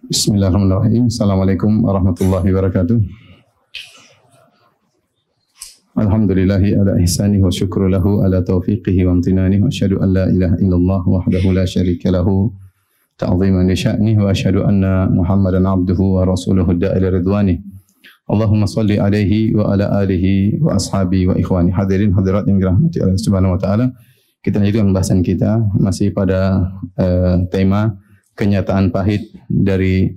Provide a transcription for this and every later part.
Bismillahirrahmanirrahim. Assalamualaikum warahmatullahi wabarakatuh. Alhamdulillahi ala ihsanihi wa syukru lahu ala taufiqihi wa amtinanihi wa asyhadu an la ilaha illallah wahdahu la syarika lahu ta'ziman li sya'nihi wa asyhadu anna Muhammadan abduhu wa rasuluhu da'ila ridwani. Allahumma salli alaihi wa ala alihi wa ashabi wa ikhwani. Hadirin hadirat yang dirahmati Allah Subhanahu wa taala. Kita lanjutkan pembahasan kita masih pada tema kenyataan pahit dari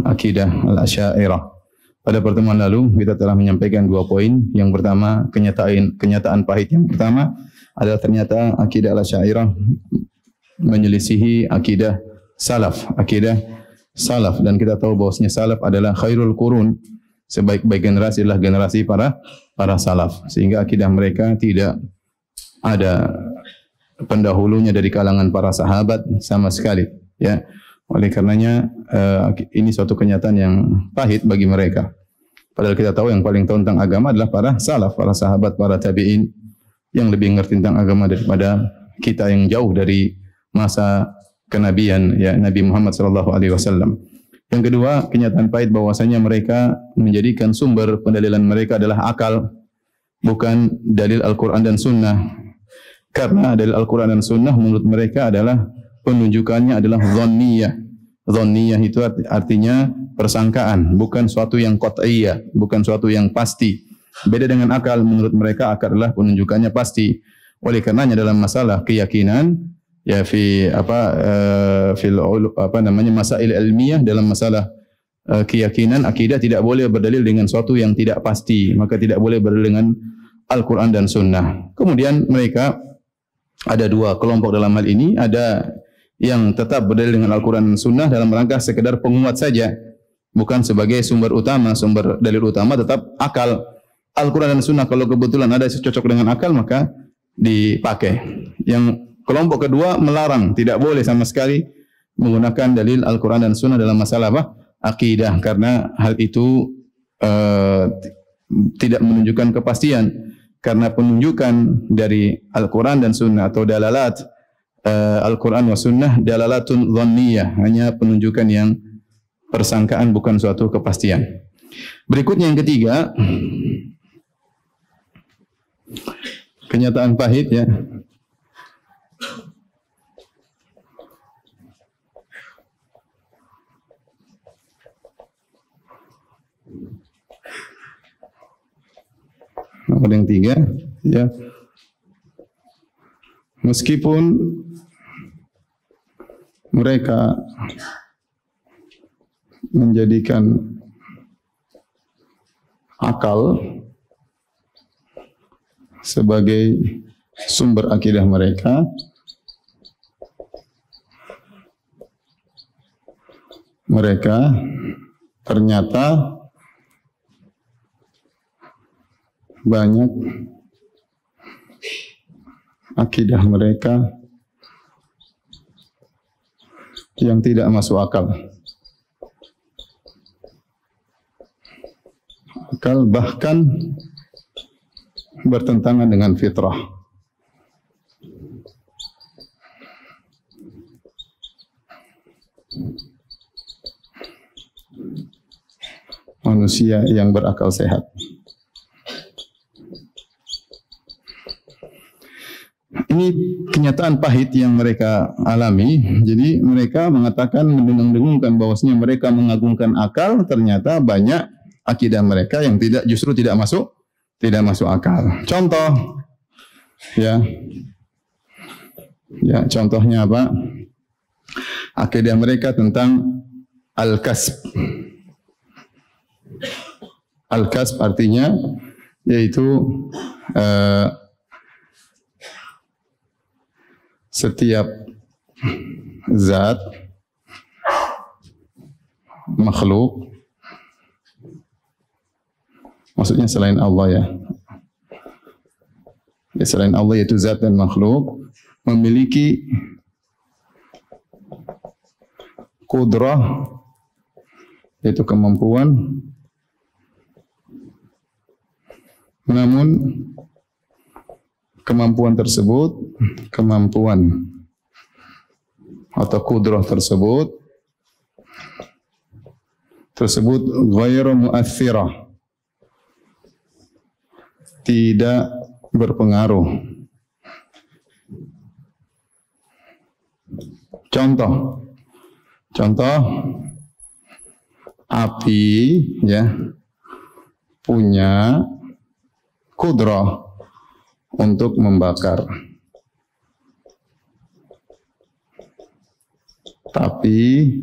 akidah al-Asy'ariyah. Pada pertemuan lalu kita telah menyampaikan 2 poin. Yang pertama, kenyataan pahit yang pertama adalah ternyata akidah al-Asy'ariyah menyelisihi akidah salaf, dan kita tahu bahwasanya salaf adalah khairul qurun. Sebaik-baik generasi adalah generasi para salaf, sehingga akidah mereka tidak ada pendahulunya dari kalangan para sahabat sama sekali, ya. Oleh karenanya ini suatu kenyataan yang pahit bagi mereka. Padahal kita tahu yang paling tahu tentang agama adalah para salaf, para sahabat, para tabi'in yang lebih ngerti tentang agama daripada kita yang jauh dari masa kenabian, ya, Nabi Muhammad sallallahu alaihi wasallam. Yang kedua, kenyataan pahit bahwasanya mereka menjadikan sumber pendalilan mereka adalah akal, bukan dalil Al-Qur'an dan Sunnah. Karena dalil Al-Quran dan Sunnah menurut mereka adalah penunjukannya adalah dhanniyah. Dhanniyah itu artinya persangkaan, bukan suatu yang qat'iyah, bukan suatu yang pasti. Beda dengan akal, menurut mereka akal adalah penunjukannya pasti. Oleh karenanya dalam masalah keyakinan, ya masail ilmiah, dalam masalah keyakinan akidah tidak boleh berdalil dengan suatu yang tidak pasti, maka tidak boleh berdalil dengan Al-Quran dan Sunnah. Kemudian mereka ada 2 kelompok dalam hal ini. Ada yang tetap berdalil dengan Al-Quran dan Sunnah dalam rangka sekedar penguat saja, bukan sebagai sumber utama. Sumber dalil utama tetap akal. Al-Quran dan Sunnah kalau kebetulan ada cocok dengan akal maka dipakai. Yang kelompok kedua melarang, tidak boleh sama sekali menggunakan dalil Al-Quran dan Sunnah dalam masalah akidah, karena hal itu tidak menunjukkan kepastian. Karena penunjukan dari Al-Quran dan Sunnah atau dalalat Al-Quran wa Sunnah dalalatun dhanniyah, hanya penunjukan yang persangkaan, bukan suatu kepastian. Berikutnya yang ketiga, kenyataan pahit, ya. Nomor yang 3, ya. Meskipun mereka menjadikan akal sebagai sumber akidah mereka, mereka ternyata banyak akidah mereka yang tidak masuk akal. Bahkan bertentangan dengan fitrah. Manusia yang berakal sehat. Ini kenyataan pahit yang mereka alami. Jadi mereka mengatakan, mendengung-dengungkan bahwasanya mereka mengagungkan akal, ternyata banyak akidah mereka yang justru tidak masuk akal. Contoh, ya contohnya apa? Akidah mereka tentang al-kasb. Al-kasb artinya yaitu setiap zat makhluk, maksudnya selain Allah, ya selain Allah yaitu zat dan makhluk, memiliki kudrah, yaitu kemampuan, namun kemampuan tersebut kemampuan atau kudrah tersebut ghairu mu'athirah, tidak berpengaruh. Contoh api ya punya kudrah untuk membakar, tapi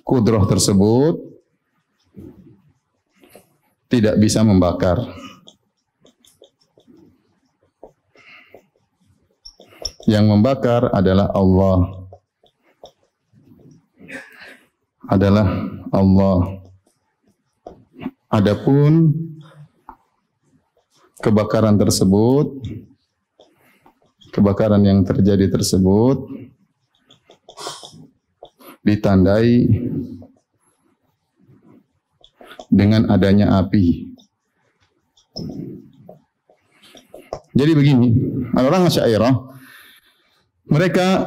kudrah tersebut tidak bisa membakar. Yang membakar adalah Allah. Adapun kebakaran yang terjadi tersebut ditandai dengan adanya api. Jadi begini, orang Asy'ariyah mereka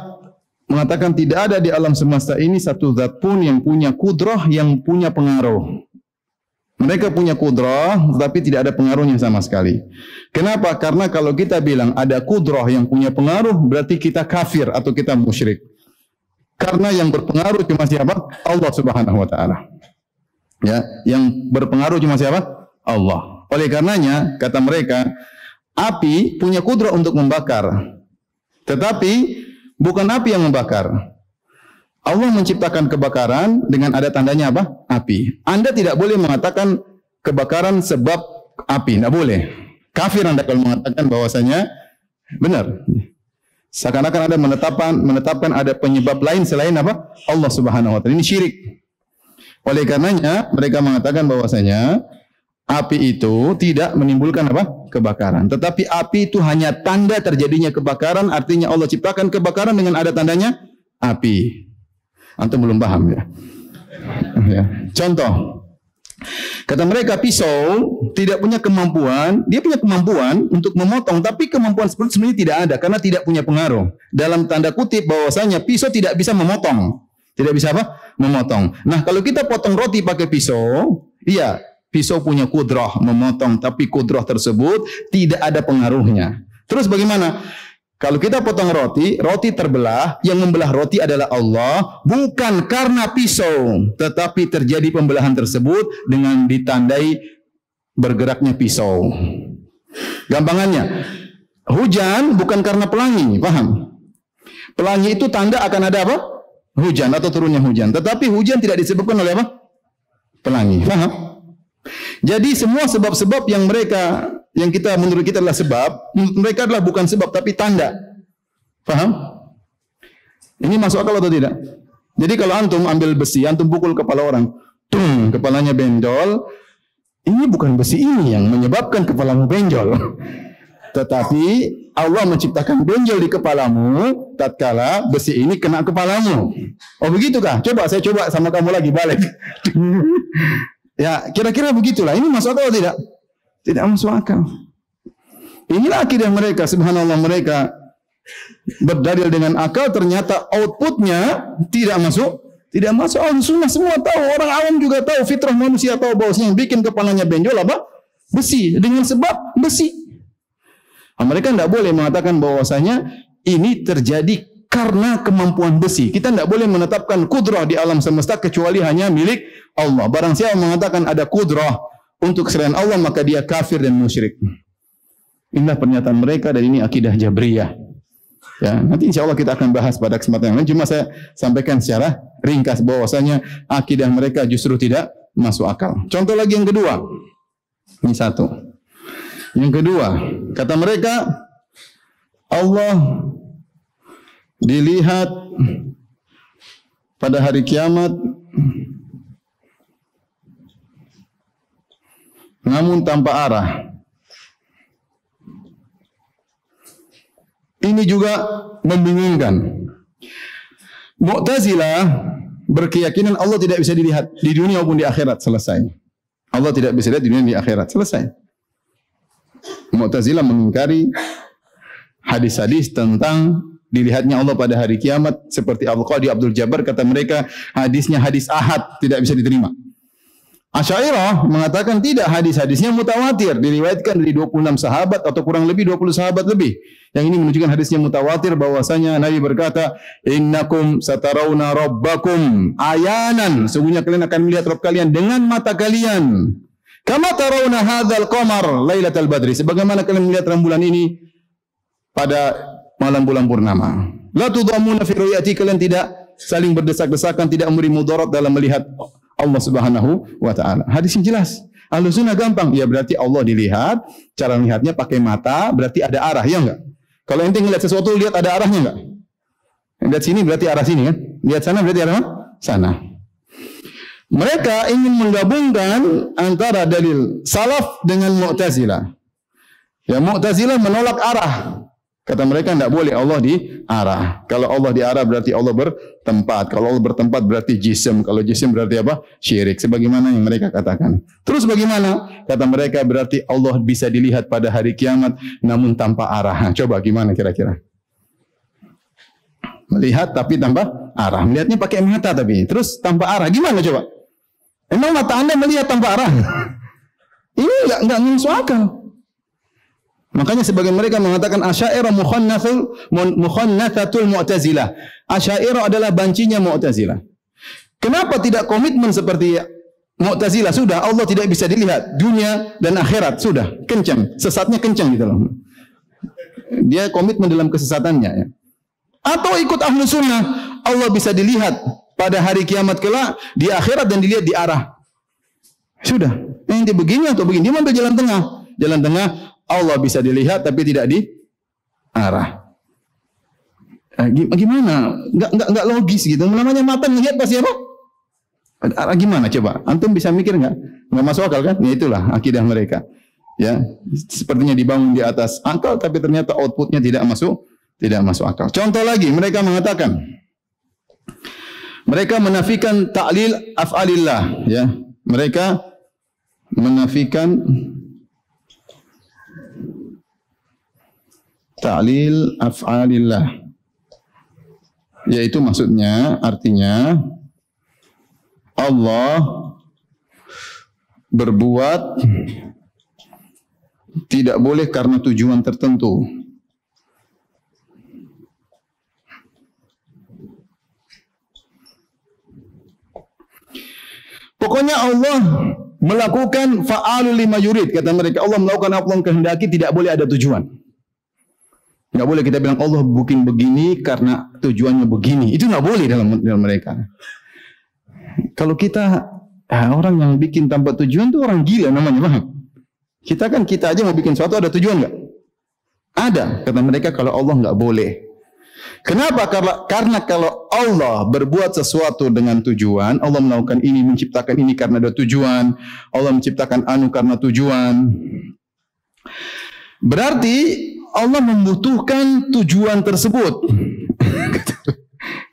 mengatakan tidak ada di alam semesta ini satu zat pun yang punya kudrah, yang punya pengaruh. Mereka punya kudrah, tapi tidak ada pengaruhnya sama sekali. Kenapa? Karena kalau kita bilang ada kudrah yang punya pengaruh, berarti kita kafir atau kita musyrik. Karena yang berpengaruh cuma siapa? Allah Subhanahu wa taala. Ya, yang berpengaruh cuma siapa? Allah. Oleh karenanya, kata mereka, api punya kudrah untuk membakar. Tetapi bukan api yang membakar. Allah menciptakan kebakaran dengan ada tandanya apa? Api. Anda tidak boleh mengatakan kebakaran sebab api, tidak boleh. Kafir Anda kalau mengatakan bahwasanya benar. Seakan-akan Anda menetapkan ada penyebab lain selain apa? Allah Subhanahu wa taala. Ini syirik. Oleh karenanya mereka mengatakan bahwasanya api itu tidak menimbulkan apa? Kebakaran. Tetapi api itu hanya tanda terjadinya kebakaran, artinya Allah ciptakan kebakaran dengan ada tandanya api. Antum belum paham ya? Ya. Contoh, kata mereka pisau tidak punya kemampuan, dia punya kemampuan untuk memotong, tapi kemampuan seperti sebenarnya tidak ada karena tidak punya pengaruh. Dalam tanda kutip bahwasanya pisau tidak bisa memotong. Tidak bisa apa? Memotong. Nah, kalau kita potong roti pakai pisau, iya, pisau punya kudrah memotong, tapi kudrah tersebut tidak ada pengaruhnya. Terus bagaimana? Kalau kita potong roti, roti terbelah, yang membelah roti adalah Allah, bukan karena pisau, tetapi terjadi pembelahan tersebut dengan ditandai bergeraknya pisau. Gampangannya, hujan bukan karena pelangi, paham? Pelangi itu tanda akan ada apa? Hujan atau turunnya hujan. Tetapi hujan tidak disebabkan oleh apa? Pelangi, paham? Jadi semua sebab-sebab yang kita menurut kita adalah sebab, mereka adalah bukan sebab tapi tanda. Paham? Ini masuk akal atau tidak? Jadi kalau antum ambil besi, antum pukul kepala orang, tung, kepalanya benjol, ini bukan besi ini yang menyebabkan kepalamu benjol. Tetapi Allah menciptakan benjol di kepalamu tatkala besi ini kena kepalamu. Oh begitukah? Coba saya coba sama kamu lagi balik. Ya, kira-kira begitulah. Ini masuk akal atau tidak? Tidak masuk akal. Inilah akidah mereka, subhanallah, mereka berdalil dengan akal, ternyata outputnya tidak masuk. Tidak masuk. Sunnah semua tahu, orang awam juga tahu, fitrah manusia tahu bahwasanya yang bikin kepalanya benjol apa? Besi. Dengan sebab besi. Nah, mereka tidak boleh mengatakan bahwasanya ini terjadi karena kemampuan besi. Kita tidak boleh menetapkan kudrah di alam semesta kecuali hanya milik Allah. Barang siapa mengatakan ada kudrah untuk selain Allah, maka dia kafir dan musyrik. Inilah pernyataan mereka dan ini akidah Jabriyah. Ya, nanti insya Allah kita akan bahas pada kesempatan yang lain. Cuma saya sampaikan secara ringkas bahwasanya akidah mereka justru tidak masuk akal. Contoh lagi yang kedua. Ini satu. Yang kedua, kata mereka Allah dilihat pada hari kiamat namun tanpa arah. Ini juga membingungkan. Mu'tazilah berkeyakinan Allah tidak bisa dilihat di dunia maupun di akhirat, selesai. Allah tidak bisa dilihat di dunia dan di akhirat, selesai. Mu'tazilah mengingkari hadis-hadis tentang dilihatnya Allah pada hari kiamat. Seperti Al-Qadi Abdul Jabbar kata mereka hadisnya hadis ahad, tidak bisa diterima. Asy'ariyah mengatakan tidak, hadis-hadisnya mutawatir, diriwayatkan dari 26 sahabat atau kurang lebih 20 sahabat lebih. Yang ini menunjukkan hadisnya mutawatir bahwasanya Nabi berkata, "Innakum satarawna rabbakum ayanan." Sungguhnya kalian akan melihat Rabb kalian dengan mata kalian. Kama tarawna hadzal qamar lailatal badri. Sebagaimana kalian melihat rembulan ini pada malam bulan purnama. La tudamuna fi ru'yati, kalian tidak saling berdesak-desakan, tidak memberi mudarat dalam melihat Allah Subhanahu wa taala. Hadisnya jelas. Ahlussunnah gampang. Ya berarti Allah dilihat, cara melihatnya pakai mata, berarti ada arah, ya enggak? Kalau ente ngelihat sesuatu lihat ada arahnya enggak? Lihat sini berarti arah sini kan? Lihat sana berarti arah sana. Mereka ingin menggabungkan antara dalil salaf dengan Mu'tazilah. Ya Mu'tazilah menolak arah. Kata mereka tidak boleh Allah di arah. Kalau Allah di arah berarti Allah bertempat. Kalau Allah bertempat berarti jism. Kalau jism berarti apa? Syirik. Sebagaimana yang mereka katakan. Terus bagaimana? Kata mereka berarti Allah bisa dilihat pada hari kiamat namun tanpa arah. Nah, coba gimana kira-kira? Melihat tapi tanpa arah. Melihatnya pakai mata tapi. Terus tanpa arah. Gimana coba? Emang mata Anda melihat tanpa arah? Ini enggak masuk akal. Makanya sebagian mereka mengatakan Asy'ariyah mukhannathatul Mu'tazilah. Asy'ariyah adalah bancinya Mu'tazilah. Kenapa tidak komitmen seperti Mu'tazilah? Sudah Allah tidak bisa dilihat, dunia dan akhirat sudah kencang, sesatnya kencang gitu loh. Dia komitmen dalam kesesatannya ya. Atau ikut Ahlus Sunnah, Allah bisa dilihat pada hari kiamat kelak di akhirat dan dilihat di arah. Sudah. Ini begini atau begini, dia ambil jalan tengah. Jalan tengah Allah bisa dilihat tapi tidak di arah. Gimana? Enggak logis gitu. Namanya mata melihat pasti apa? Arah gimana coba? Antum bisa mikir enggak? Enggak masuk akal kan? Ya itulah akidah mereka. Ya, sepertinya dibangun di atas akal tapi ternyata outputnya tidak masuk akal. Contoh lagi, mereka mengatakan mereka menafikan ta'lil af'alillah, ya. Mereka menafikan ta'lil af'alillah, yaitu maksudnya artinya Allah berbuat tidak boleh karena tujuan tertentu. Pokoknya Allah melakukan fa'alul lima yurid, kata mereka. Allah melakukan apa yang kehendaki, tidak boleh ada tujuan. Enggak boleh kita bilang Allah bikin begini karena tujuannya begini. Itu enggak boleh dalam mereka. Kalau kita orang yang bikin tanpa tujuan itu orang gila namanya, paham? Kita aja mau bikin sesuatu ada tujuan enggak? Ada. Kata mereka kalau Allah enggak boleh. Kenapa? Karena kalau Allah berbuat sesuatu dengan tujuan, Allah melakukan ini, menciptakan ini karena ada tujuan, Allah menciptakan anu karena tujuan. Berarti Allah membutuhkan tujuan tersebut.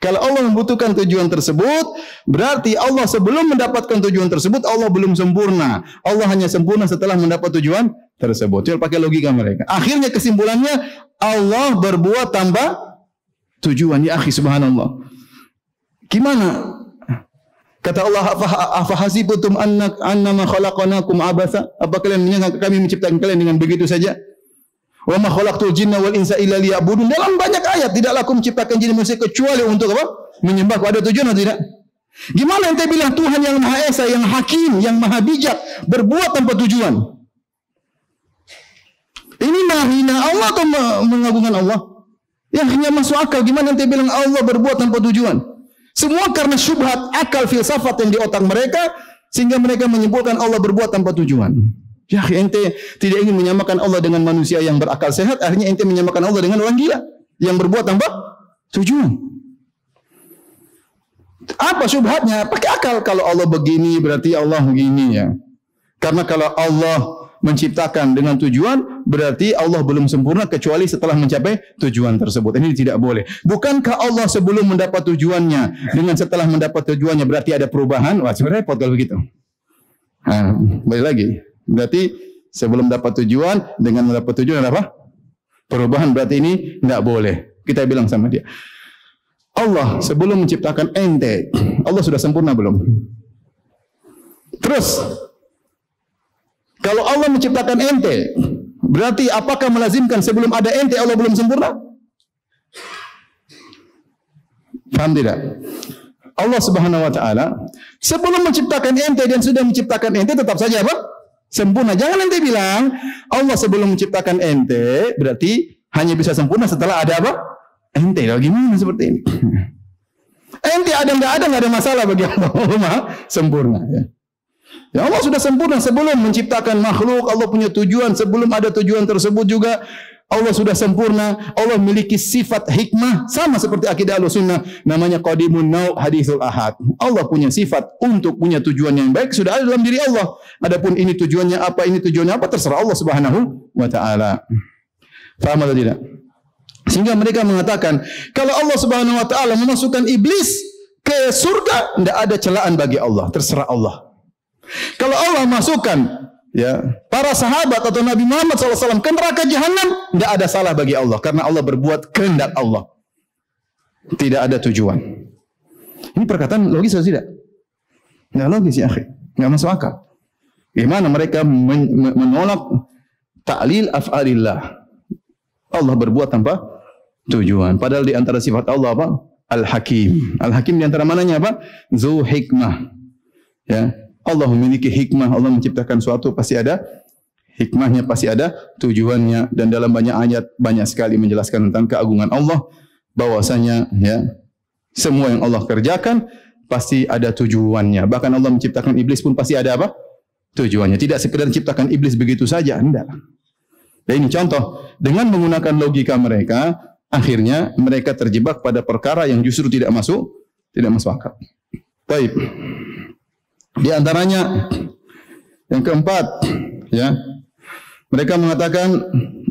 Kalau Allah membutuhkan tujuan tersebut, berarti Allah sebelum mendapatkan tujuan tersebut, Allah belum sempurna. Allah hanya sempurna setelah mendapat tujuan tersebut. Coba pakai logika mereka. Akhirnya kesimpulannya, Allah berbuat tanpa tujuan. Ya akhi, subhanallah. Gimana? Kata Allah, afahasibutum annama khalaqnakum abatha? Apa kalian menyangka kami menciptakan kalian dengan begitu saja? Wa ma khalaqtul jinna wal insa illa liya'budun. Dalam banyak ayat, tidaklah aku menciptakan jin dan manusia kecuali untuk apa? Menyembahku. Ada tujuan atau tidak? Gimana ente bilang Tuhan yang Maha Esa, yang Hakim, yang Maha Bijak berbuat tanpa tujuan? Ini menghina Allah atau mengagungkan Allah? Yang hanya masuk akal. Gimana ente bilang Allah berbuat tanpa tujuan? Semua karena syubhat akal filsafat yang di otak mereka, sehingga mereka menyimpulkan Allah berbuat tanpa tujuan. Ya, ente tidak ingin menyamakan Allah dengan manusia yang berakal sehat, akhirnya ente menyamakan Allah dengan orang gila yang berbuat tanpa tujuan. Apa syubhatnya? Pakai akal. Kalau Allah begini berarti Allah begini ya. Karena kalau Allah menciptakan dengan tujuan, berarti Allah belum sempurna kecuali setelah mencapai tujuan tersebut. Ini tidak boleh. Bukankah Allah sebelum mendapat tujuannya dengan setelah mendapat tujuannya berarti ada perubahan? Wah, sebenarnya repot kalau begitu. Nah, balik lagi. Berarti sebelum dapat tujuan dengan mendapat tujuan ada apa? Perubahan, berarti ini tidak boleh. Kita bilang sama dia, Allah sebelum menciptakan ente, Allah sudah sempurna belum? Terus, kalau Allah menciptakan ente, berarti apakah melazimkan sebelum ada ente Allah belum sempurna? Paham tidak? Allah Subhanahu wa taala sebelum menciptakan ente dan sudah menciptakan ente tetap saja apa? Sempurna. Jangan ente bilang Allah sebelum menciptakan ente berarti hanya bisa sempurna setelah ada apa? Ente. Gimana seperti ini? Ente ada nggak ada masalah bagi Allah. Allah Maha sempurna. Ya Allah sudah sempurna sebelum menciptakan makhluk. Allah punya tujuan, sebelum ada tujuan tersebut juga Allah sudah sempurna. Allah memiliki sifat hikmah sama seperti akidah Ahlussunnah, namanya qadimun nau' hadithul ahad. Allah punya sifat untuk punya tujuan yang baik sudah ada dalam diri Allah. Adapun ini tujuannya apa terserah Allah Subhanahu wa taala. Faham atau tidak? Sehingga mereka mengatakan kalau Allah Subhanahu wa taala memasukkan iblis ke surga, tidak ada celaan bagi Allah, terserah Allah. Kalau Allah masukkan para sahabat atau Nabi Muhammad SAW ke neraka jahanam, tidak ada salah bagi Allah karena Allah berbuat kehendak Allah. Tidak ada tujuan. Ini perkataan logis atau tidak? Tidak logis ya akhi, tidak masuk akal. Gimana mereka menolak ta'lil af'alillah? Allah berbuat tanpa tujuan. Padahal di antara sifat Allah apa? Al-Hakim. Al-Hakim di antara mananya apa? Zu hikmah. Ya. Allah memiliki hikmah, Allah menciptakan suatu pasti ada hikmahnya, pasti ada tujuannya, dan dalam banyak ayat banyak sekali menjelaskan tentang keagungan Allah, bahwasanya semua yang Allah kerjakan pasti ada tujuannya. Bahkan Allah menciptakan iblis pun pasti ada apa? Tujuannya. Tidak sekedar menciptakan iblis begitu saja, enggak. Dan ini contoh, dengan menggunakan logika mereka, akhirnya mereka terjebak pada perkara yang justru tidak masuk akal. Baik. Di antaranya yang keempat, mereka mengatakan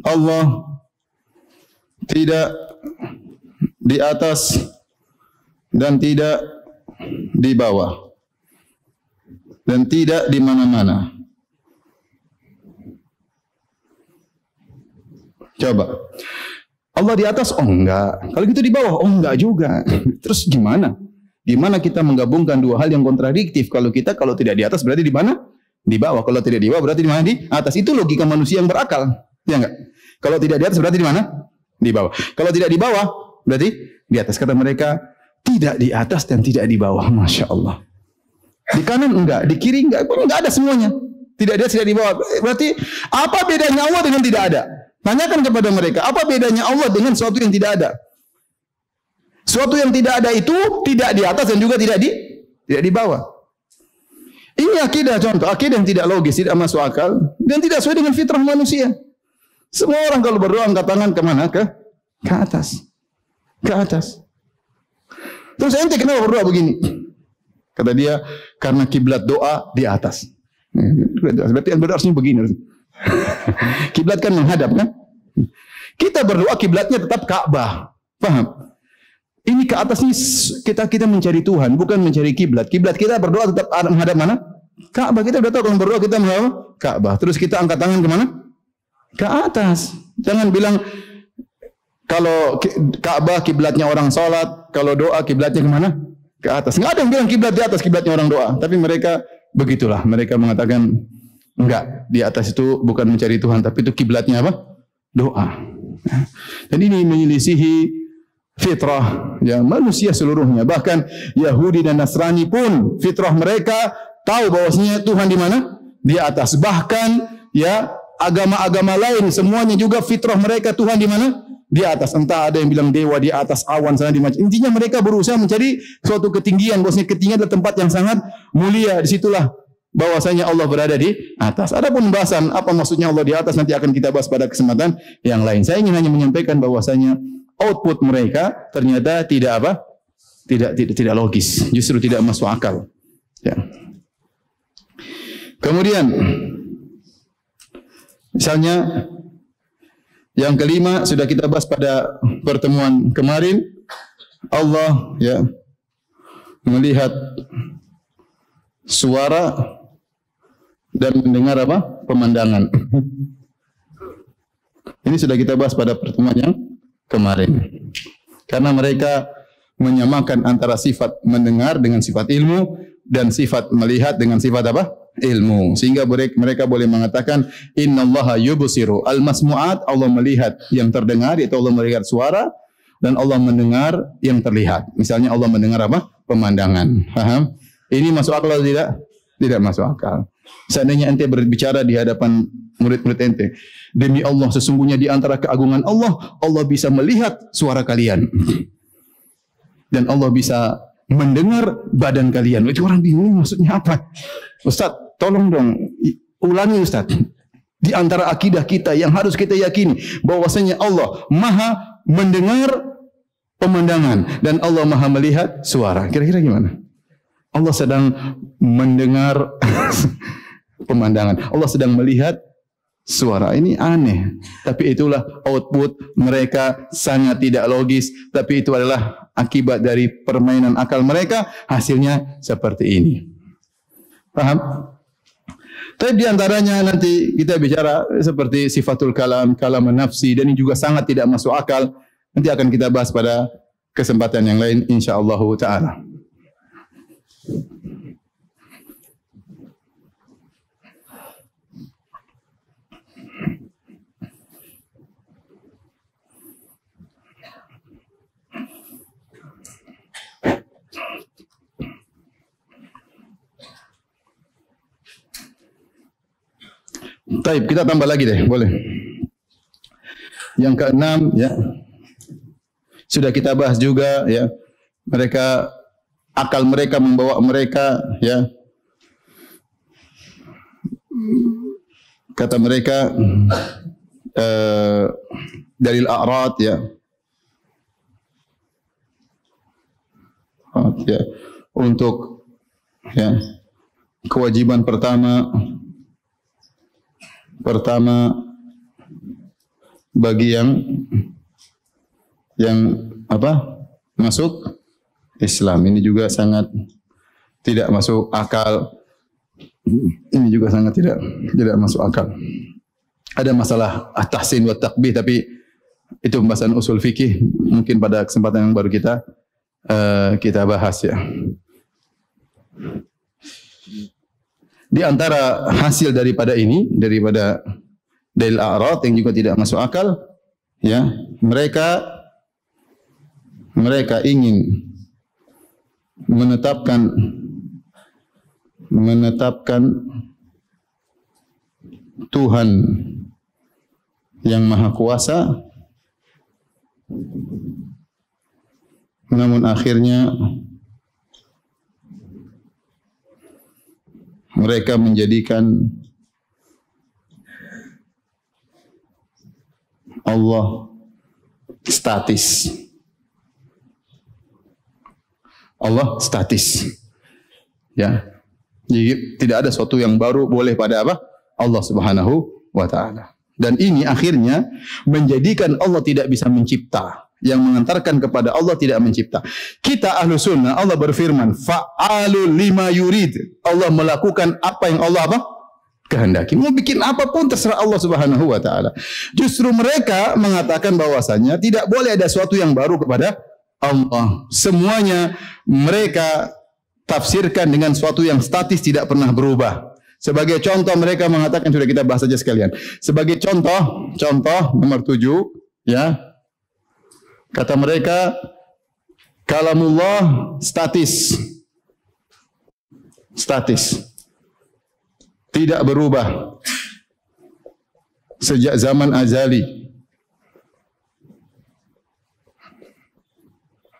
Allah tidak di atas dan tidak di bawah dan tidak di mana-mana. Coba, Allah di atas? Oh enggak. Kalau gitu di bawah? Oh enggak juga. Terus gimana? Gimana kita menggabungkan dua hal yang kontradiktif? Kalau tidak di atas berarti di mana? Di bawah. Kalau tidak di bawah berarti di mana? Di atas. Itu logika manusia yang berakal. Ya enggak? Kalau tidak di atas berarti di mana? Di bawah. Kalau tidak di bawah berarti di atas. Kata mereka, tidak di atas dan tidak di bawah. Masya Allah. Di kanan enggak, di kiri enggak ada semuanya. Tidak di atas, tidak di bawah. Berarti apa bedanya Allah dengan tidak ada? Tanyakan kepada mereka, apa bedanya Allah dengan sesuatu yang tidak ada? Suatu yang tidak ada itu tidak di atas dan juga tidak di bawah. Ini akidah, contoh akidah yang tidak logis, tidak masuk akal dan tidak sesuai dengan fitrah manusia. Semua orang kalau berdoa angkat tangan kemana? Ke atas. Ke atas. Terus ente kenapa berdoa begini? Kata dia, karena kiblat doa di atas. Berarti berdoa harusnya begini. Kiblat kan menghadap kan? Kita berdoa kiblatnya tetap Ka'bah. Paham? Ini ke atas ini kita mencari Tuhan, bukan mencari kiblat. Kiblat kita berdoa tetap menghadap mana? Ka'bah. Kita sudah tahu kalau berdoa kita menghadap Ka'bah. Terus kita angkat tangan ke mana? Ke atas. Jangan bilang kalau Ka'bah kiblatnya orang salat, kalau doa kiblatnya ke mana? Ke atas. Enggak ada yang bilang kiblat di atas, kiblatnya orang doa. Tapi mereka begitulah. Mereka mengatakan enggak, di atas itu bukan mencari Tuhan, tapi itu kiblatnya apa? Doa. Dan ini menyelisihi fitrah manusia seluruhnya. Bahkan Yahudi dan Nasrani pun fitrah mereka tahu bahwasanya Tuhan di mana? Di atas. Bahkan agama-agama lain semuanya juga fitrah mereka Tuhan di mana? Di atas. Entah ada yang bilang dewa di atas awan sana di macam. Intinya mereka berusaha mencari suatu ketinggian. Bahwasanya ketinggian adalah tempat yang sangat mulia. Disitulah bahwasanya Allah berada di atas. Adapun pembahasan apa maksudnya Allah di atas nanti akan kita bahas pada kesempatan yang lain. Saya ingin hanya menyampaikan bahwasanya output mereka ternyata tidak logis, justru tidak masuk akal. Kemudian misalnya yang kelima sudah kita bahas pada pertemuan kemarin, Allah melihat suara dan mendengar pemandangan. Ini sudah kita bahas pada pertemuan yang kemarin. Karena mereka menyamakan antara sifat mendengar dengan sifat ilmu dan sifat melihat dengan sifat apa? Ilmu. Sehingga mereka boleh mengatakan innallaha yubsiru al-masmu'at, Allah melihat yang terdengar, yaitu Allah melihat suara, dan Allah mendengar yang terlihat. Misalnya Allah mendengar apa? Pemandangan. Paham? Ini masuk akal atau tidak? Tidak masuk akal. Seandainya ente berbicara di hadapan murid-murid ente, demi Allah sesungguhnya di antara keagungan Allah, Allah bisa melihat suara kalian. Dan Allah bisa mendengar badan kalian. Itu orang bingung maksudnya apa? Ustaz, tolong dong ulangi Ustaz. Di antara akidah kita yang harus kita yakini bahwasanya Allah Maha mendengar pemandangan dan Allah Maha melihat suara. Kira-kira gimana? Allah sedang mendengar pemandangan. Allah sedang melihat suara. Ini aneh. Tapi itulah output mereka, sangat tidak logis. Tapi itu adalah akibat dari permainan akal mereka. Hasilnya seperti ini. Paham? Tapi di antaranya nanti kita bicara seperti sifatul kalam, kalam nafsi, dan ini juga sangat tidak masuk akal. Nanti akan kita bahas pada kesempatan yang lain insyaallah taala. Baik, kita tambah lagi deh, boleh. Yang keenam, ya, sudah kita bahas juga, ya. Mereka, akal mereka membawa mereka, ya. Kata mereka dalil a'rad, ya. Ya, untuk, ya, kewajiban pertama bagi yang apa? Masuk Islam. Ini juga sangat tidak masuk akal. Ini juga sangat tidak masuk akal. Ada masalah at-tahsin wa taqbih, tapi itu pembahasan usul fikih, mungkin pada kesempatan yang baru kita bahas, ya. Di antara hasil daripada dalil a'rad yang juga tidak masuk akal, ya, mereka ingin menetapkan Tuhan yang Maha Kuasa, namun akhirnya mereka menjadikan Allah statis. Allah statis. Ya. Jadi tidak ada sesuatu yang baru boleh pada apa? Allah Subhanahu wa taala. Dan ini akhirnya menjadikan Allah tidak bisa mencipta, yang mengantarkan kepada Allah tidak mencipta. Kita ahlu sunnah, Allah berfirman, fa'alul lima yurid. Allah melakukan apa yang Allah apa? Kehendaki. Mau bikin apapun terserah Allah Subhanahu wa taala. Justru mereka mengatakan bahwasanya tidak boleh ada sesuatu yang baru kepada Allah. Semuanya mereka tafsirkan dengan sesuatu yang statis, tidak pernah berubah. Sebagai contoh mereka mengatakan, sudah kita bahas saja sekalian. Sebagai contoh nomor 7, ya. Kata mereka, kalamullah statis. Statis. Tidak berubah. Sejak zaman azali.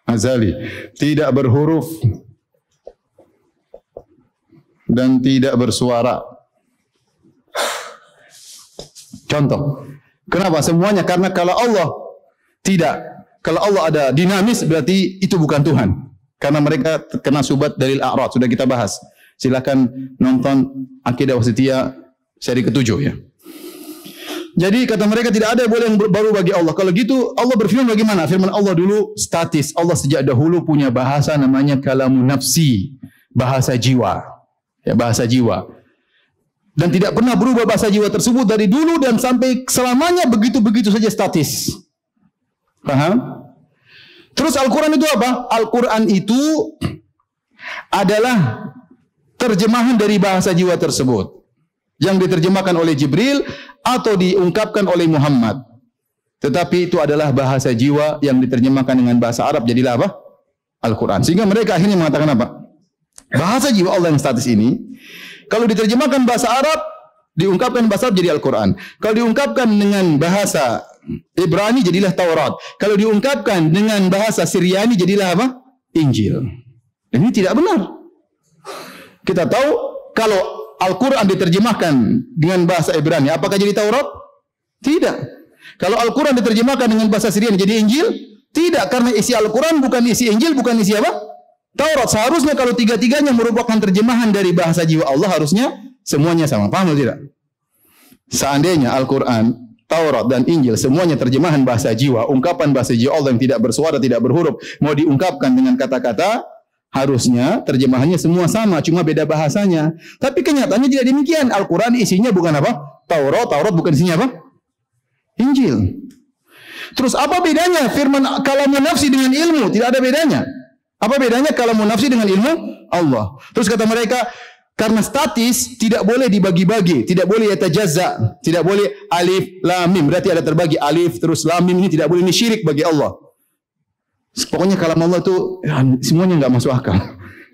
Azali. Tidak berhuruf. Dan tidak bersuara. Contoh. Kenapa? Semuanya karena kalau Allah tidak. Kalau Allah ada dinamis, berarti itu bukan Tuhan. Karena mereka kena subat dalil a'rad. Sudah kita bahas. Silakan nonton Aqidah Wasithiyah seri ke-7, ya. Jadi kata mereka tidak ada yang boleh yang baru bagi Allah. Kalau gitu Allah berfirman bagaimana? Firman Allah dulu statis. Allah sejak dahulu punya bahasa namanya kalamun nafsi. Bahasa jiwa. Ya, bahasa jiwa. Dan tidak pernah berubah bahasa jiwa tersebut dari dulu dan sampai selamanya begitu-begitu saja statis. Paham? Terus Al-Quran itu apa? Al-Quran itu adalah terjemahan dari bahasa jiwa tersebut yang diterjemahkan oleh Jibril atau diungkapkan oleh Muhammad. Tetapi itu adalah bahasa jiwa yang diterjemahkan dengan bahasa Arab, jadilah apa? Al-Quran. Sehingga mereka akhirnya mengatakan apa? Bahasa jiwa Allah yang statis ini, kalau diterjemahkan bahasa Arab, diungkapkan bahasa Arab jadi Al-Quran. Kalau diungkapkan dengan bahasa Ibrani jadilah Taurat. Kalau diungkapkan dengan bahasa Syriani jadilah apa? Injil. Dan ini tidak benar. Kita tahu kalau Al-Quran diterjemahkan dengan bahasa Ibrani, apakah jadi Taurat? Tidak. Kalau Al-Quran diterjemahkan dengan bahasa Syriani jadi Injil? Tidak, karena isi Al-Quran bukan isi Injil, bukan isi apa? Taurat. Seharusnya kalau tiga-tiganya merupakan terjemahan dari bahasa jiwa Allah, harusnya semuanya sama. Paham atau tidak? Seandainya Al-Quran, Taurat dan Injil semuanya terjemahan bahasa jiwa, ungkapan bahasa jiwa Allah yang tidak bersuara, tidak berhuruf, mau diungkapkan dengan kata-kata, harusnya terjemahannya semua sama, cuma beda bahasanya. Tapi kenyataannya tidak demikian. Al-Quran isinya bukan apa? Taurat bukan isinya apa? Injil. Terus apa bedanya firman kalamun nafsi dengan ilmu? Tidak ada bedanya. Apa bedanya kalamun nafsi dengan ilmu Allah? Terus kata mereka, karena statis tidak boleh dibagi-bagi, tidak boleh yatajazza, tidak boleh alif lam mim, berarti ada terbagi alif terus lam mim, ini tidak boleh, ini syirik bagi Allah. Pokoknya kalam Allah itu semuanya enggak masuk akal.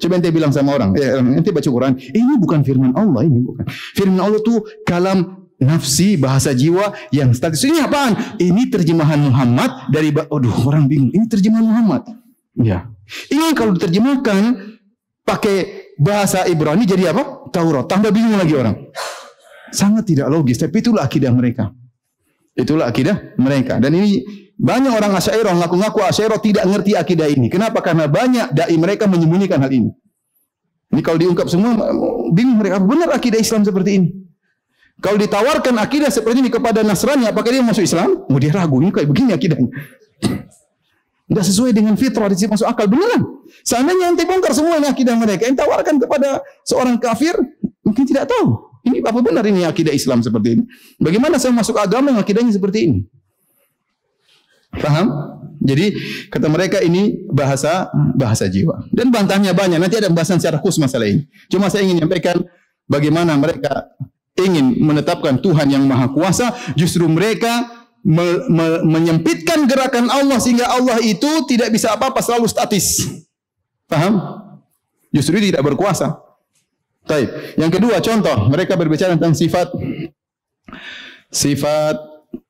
Coba ente bilang sama orang, ente baca Quran, ini bukan firman Allah, ini bukan. Firman Allah itu kalam nafsi, bahasa jiwa yang statis. Ini apaan? Ini terjemahan Muhammad dari orang bingung. Ini terjemahan Muhammad. Ya. Ini kalau diterjemahkan pakai bahasa Ibrani jadi apa? Taurat. Tambah bingung lagi orang. Sangat tidak logis, tapi itulah akidah mereka. Itulah akidah mereka. Dan ini banyak orang Asy'ariyah ngaku-ngaku Asy'ariyah tidak ngerti akidah ini. Kenapa? Karena banyak dai mereka menyembunyikan hal ini. Ini kalau diungkap semua bingung mereka. Benar akidah Islam seperti ini. Kalau ditawarkan akidah seperti ini kepada Nasrani, apakah dia masuk Islam? Oh, dia ragu, ini kayak begini akidahnya. Tidak sesuai dengan fitrah, dia masuk akal. Beneran. Seandainya ente bongkar semua ini akidah mereka, yang tawarkan kepada seorang kafir, mungkin tidak tahu. Ini apa benar ini akidah Islam seperti ini? Bagaimana saya masuk agama yang akidahnya seperti ini? Paham? Jadi kata mereka ini bahasa jiwa. Dan bantahnya banyak. Nanti ada pembahasan secara khusus masalah ini. Cuma saya ingin menyampaikan bagaimana mereka ingin menetapkan Tuhan yang Maha Kuasa, justru mereka menyempitkan gerakan Allah sehingga Allah itu tidak bisa apa-apa, selalu statis. Paham? Justru tidak berkuasa. Baik. Yang kedua, contoh, mereka berbicara tentang sifat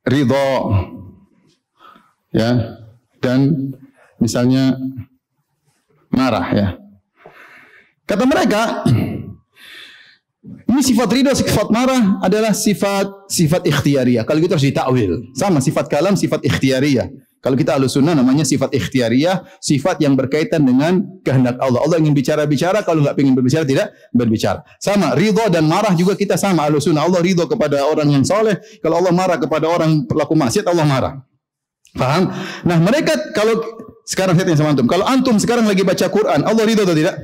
ridha. Ya. Dan misalnya marah, ya. Kata mereka, ini sifat ridha, sifat marah adalah sifat ikhtiyariyah. Kalau gitu harus ditakwil. Sama sifat kalam, sifat ikhtiyariyah. Kalau kita Ahlussunnah namanya sifat ikhtiyariyah, sifat yang berkaitan dengan kehendak Allah. Allah ingin bicara-bicara, kalau enggak ingin berbicara tidak berbicara. Sama ridha dan marah juga kita sama Ahlussunnah. Allah ridha kepada orang yang soleh, kalau Allah marah kepada orang pelaku maksiat, Allah marah. Paham? Nah, mereka kalau sekarang saya tanya sama antum, kalau antum sekarang lagi baca Quran, Allah ridha atau tidak?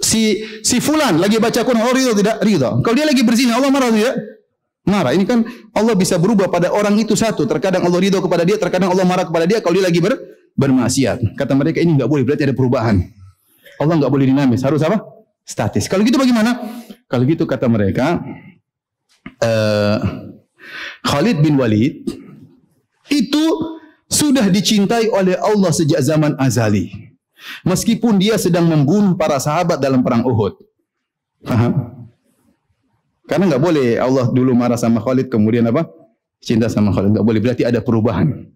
Si fulan lagi baca Quran, Allah ridha tidak? Ridha. Kalau dia lagi berzina, Allah marah tidak? Marah. Ini kan Allah bisa berubah pada orang itu satu. Terkadang Allah ridha kepada dia, terkadang Allah marah kepada dia kalau dia lagi bermaksiat. Kata mereka ini enggak boleh, berarti ada perubahan. Allah enggak boleh dinamis, harus apa? Statis. Kalau gitu bagaimana? Kalau gitu kata mereka Khalid bin Walid itu sudah dicintai oleh Allah sejak zaman azali. Meskipun dia sedang membunuh para sahabat dalam perang Uhud. Paham? Karena enggak boleh Allah dulu marah sama Khalid kemudian apa? Cinta sama Khalid. Enggak boleh, berarti ada perubahan.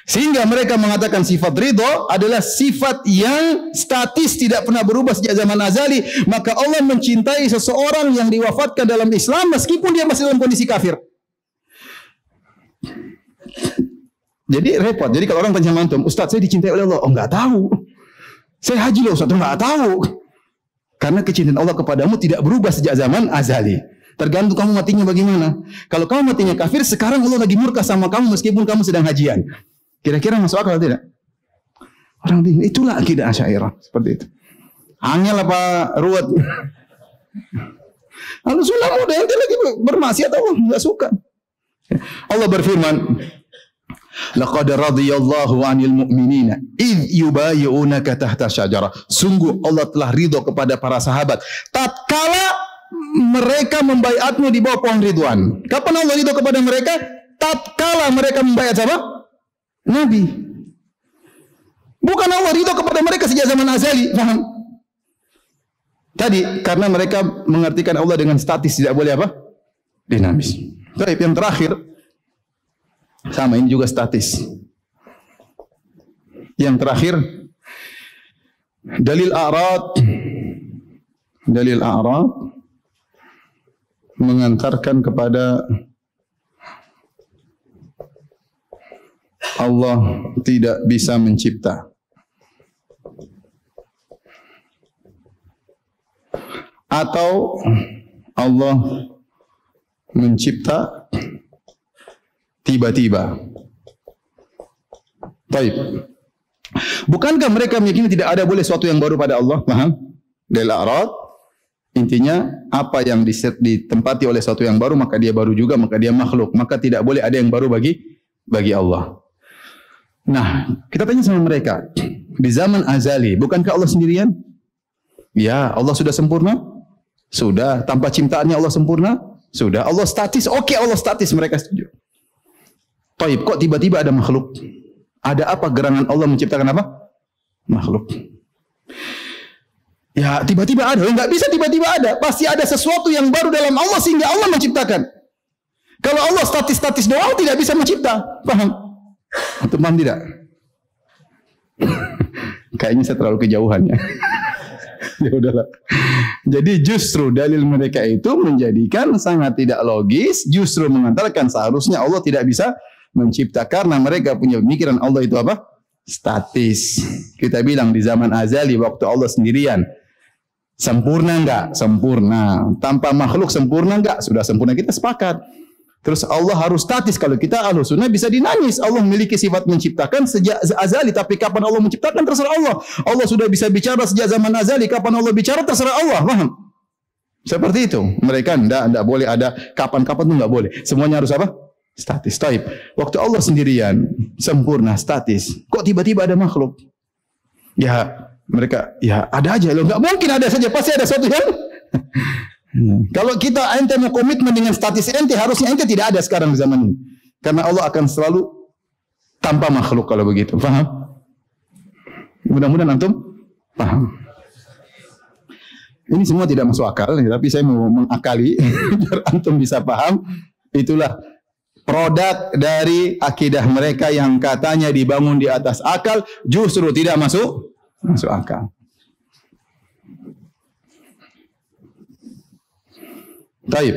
Sehingga mereka mengatakan sifat ridha adalah sifat yang statis, tidak pernah berubah sejak zaman azali. Maka Allah mencintai seseorang yang diwafatkan dalam Islam meskipun dia masih dalam kondisi kafir. Jadi repot. Jadi kalau orang tanya sama antum, Ustaz saya dicintai oleh Allah. Oh enggak tahu. Saya haji loh Ustaz, enggak tahu. Karena kecintaan Allah kepadamu tidak berubah sejak zaman azali. Tergantung kamu matinya bagaimana. Kalau kamu matinya kafir, sekarang Allah lagi murka sama kamu meskipun kamu sedang hajian. Kira-kira masuk akal atau tidak? Orang bingung. Itulah akidah Asy'ariyah seperti itu. Angel apa ruwet? Ahlussunnah muda yang lagi bermaksiat Allah enggak suka. Allah berfirman, Laqad radiyallahu 'anil mu'minina id yubayyi'unaka tahta syajarah. Sungguh Allah telah ridho kepada para sahabat tatkala mereka membaiatmu di bawah pohon Ridwan. Kapan Allah ridho kepada mereka? Tatkala mereka membaiat siapa? Nabi. Bukan Allah ridho kepada mereka sejak zaman azali. Paham? Tadi karena mereka mengartikan Allah dengan statis, tidak boleh apa? Dinamis. Baik, yang terakhir sama, ini juga statis. Yang terakhir dalil a'rad mengantarkan kepada Allah tidak bisa mencipta. Atau Allah mencipta tiba-tiba. Baik. Bukankah mereka meyakini tidak ada boleh sesuatu yang baru pada Allah? Paham? Dalil a'rad intinya apa yang ditempati oleh sesuatu yang baru maka dia baru juga, maka dia makhluk, maka tidak boleh ada yang baru bagi Allah. Nah, kita tanya sama mereka, di zaman azali bukankah Allah sendirian? Ya, Allah sudah sempurna? Sudah. Tanpa ciptaannya Allah sempurna? Sudah. Allah statis? Oke, Allah statis, mereka setuju. Taib, kok tiba-tiba ada makhluk? Ada apa gerangan Allah menciptakan apa? Makhluk. Ya, tiba-tiba ada. Enggak bisa tiba-tiba ada. Pasti ada sesuatu yang baru dalam Allah sehingga Allah menciptakan. Kalau Allah statis-statis doang tidak bisa mencipta. Paham? Atau paham tidak? Kayaknya saya terlalu kejauhan ya. Ya udahlah. Jadi justru dalil mereka itu menjadikan sangat tidak logis, justru mengantarkan seharusnya Allah tidak bisa mencipta karena mereka punya pemikiran Allah itu apa? Statis. Kita bilang di zaman azali waktu Allah sendirian. Sempurna enggak? Sempurna. Tanpa makhluk sempurna enggak? Sudah sempurna, kita sepakat. Terus Allah harus statis. Kalau kita Ahlussunnah bisa dinamis. Allah memiliki sifat menciptakan sejak azali. Tapi kapan Allah menciptakan terserah Allah. Allah sudah bisa bicara sejak zaman azali. Kapan Allah bicara terserah Allah. Paham? Seperti itu. Mereka enggak boleh ada kapan-kapan itu enggak boleh. Semuanya harus apa? Statis. Taib. Waktu Allah sendirian sempurna statis. Kok tiba-tiba ada makhluk? Ya mereka ya ada aja loh. Enggak mungkin ada saja. Pasti ada sesuatu yang kalau kita ente mau komitmen dengan statis ente, harusnya ente tidak ada sekarang di zaman ini. Karena Allah akan selalu tanpa makhluk kalau begitu. Paham? Mudah-mudahan antum paham. Ini semua tidak masuk akal, tapi saya mau mengakali biar antum bisa paham. Itulah produk dari akidah mereka yang katanya dibangun di atas akal, justru tidak masuk akal. Taib.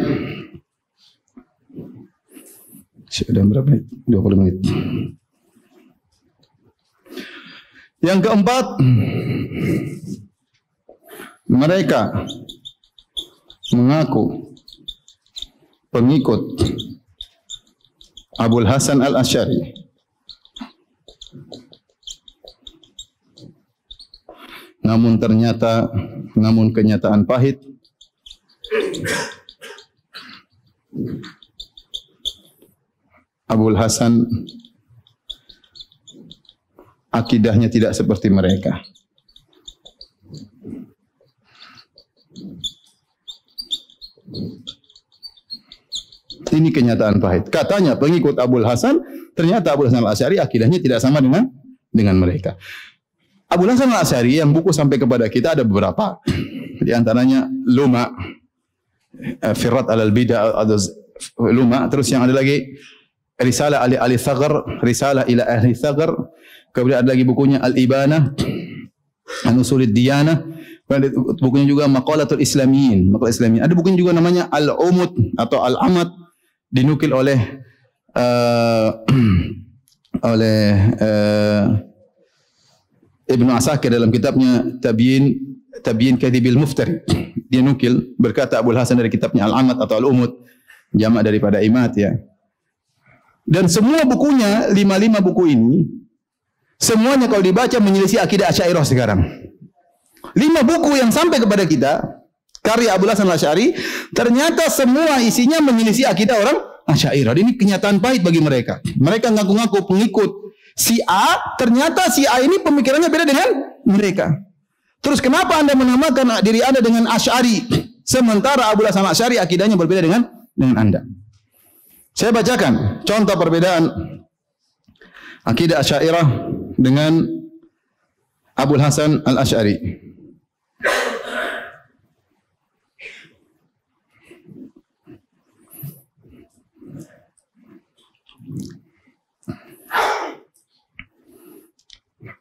Sudah berapa menit? 20 menit. Yang keempat, mereka mengaku pengikut Abul Hasan Al-Asy'ari. Namun kenyataan pahit Abul Hasan akidahnya tidak seperti mereka. Ini kenyataan pahit. Katanya pengikut Abul Hasan, ternyata Abul Hasan Al-Asy'ari akidahnya tidak sama dengan mereka. Abul Hasan Al-Asy'ari yang buku sampai kepada kita ada beberapa. Di antaranya Luma, Firrat al-Bidah, Luma. Terus yang ada lagi Risalah Ali Thagr, Risalah ila Ahli Thagr. Kemudian ada lagi bukunya Al-Ibanah, An-Usulid Diyanah. Bukunya juga Maqalatul Islamiyin, Maqalah Islamiyin. Ada bukunya juga namanya Al-Umud atau Al-Amad, dinukil oleh Ibnu Asakir dalam kitabnya Tabyin Kadhibil Muftari. Dia nukil berkata Abul Hasan dari kitabnya Al-Amad atau Al-Umud, jamak daripada Imad ya. Dan semua bukunya, 5 buku ini, semuanya kalau dibaca menyelisih akidah Asy'ariyah sekarang. 5 buku yang sampai kepada kita, karya Abul Hasan Al-Asy'ari, ternyata semua isinya menyelisih akidah orang Asy'ariyah. Ini kenyataan pahit bagi mereka. Mereka ngaku-ngaku pengikut si A, ternyata si A ini pemikirannya beda dengan mereka. Terus kenapa Anda menamakan diri Anda dengan Asy'ari, sementara Abul Hasan Asy'ari akidahnya berbeda dengan Anda? Saya bacakan contoh perbedaan akidah Asy'ariyah dengan Abul Hasan Al-Asy'ari.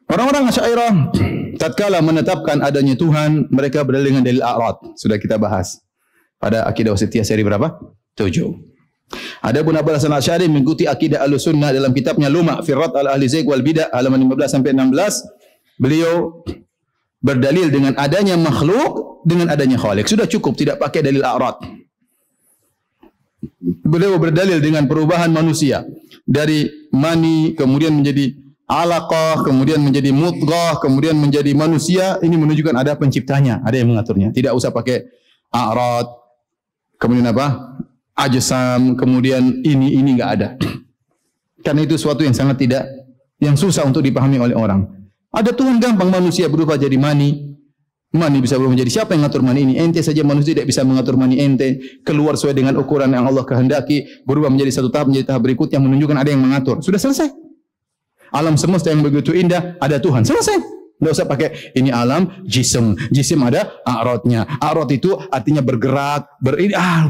Orang-orang Asy'ariyah tatkala menetapkan adanya Tuhan, mereka berdalil dengan dalil a'rad. Sudah kita bahas pada akidah wasithiyah seri berapa? 7. Adapun Abul Hasan Asy'ari mengikuti akidah Ahlussunnah dalam kitabnya Luma' fi Rad al-Ahli Zaygh wal Bid'ah halaman 15 sampai 16. Beliau berdalil dengan adanya makhluk dengan adanya khaliq. Sudah cukup, tidak pakai dalil a'rad. Beliau berdalil dengan perubahan manusia dari mani kemudian menjadi alaqah, kemudian menjadi mudghah, kemudian menjadi manusia. Ini menunjukkan ada penciptanya, ada yang mengaturnya. Tidak usah pakai a'rad, kemudian apa? Ajsam, kemudian ini enggak ada. Karena itu suatu yang sangat yang susah untuk dipahami oleh orang. Ada Tuhan gampang, manusia berubah jadi mani. Mani bisa berubah menjadi siapa yang mengatur mani ini? Ente saja manusia tidak bisa mengatur mani ente. Keluar sesuai dengan ukuran yang Allah kehendaki, berubah menjadi satu tahap, menjadi tahap berikut yang menunjukkan ada yang mengatur. Sudah selesai. Alam semesta yang begitu indah, ada Tuhan. Selesai. Tidak usah pakai ini alam jisim. Jisim ada a'radnya. A'rad itu artinya bergerak,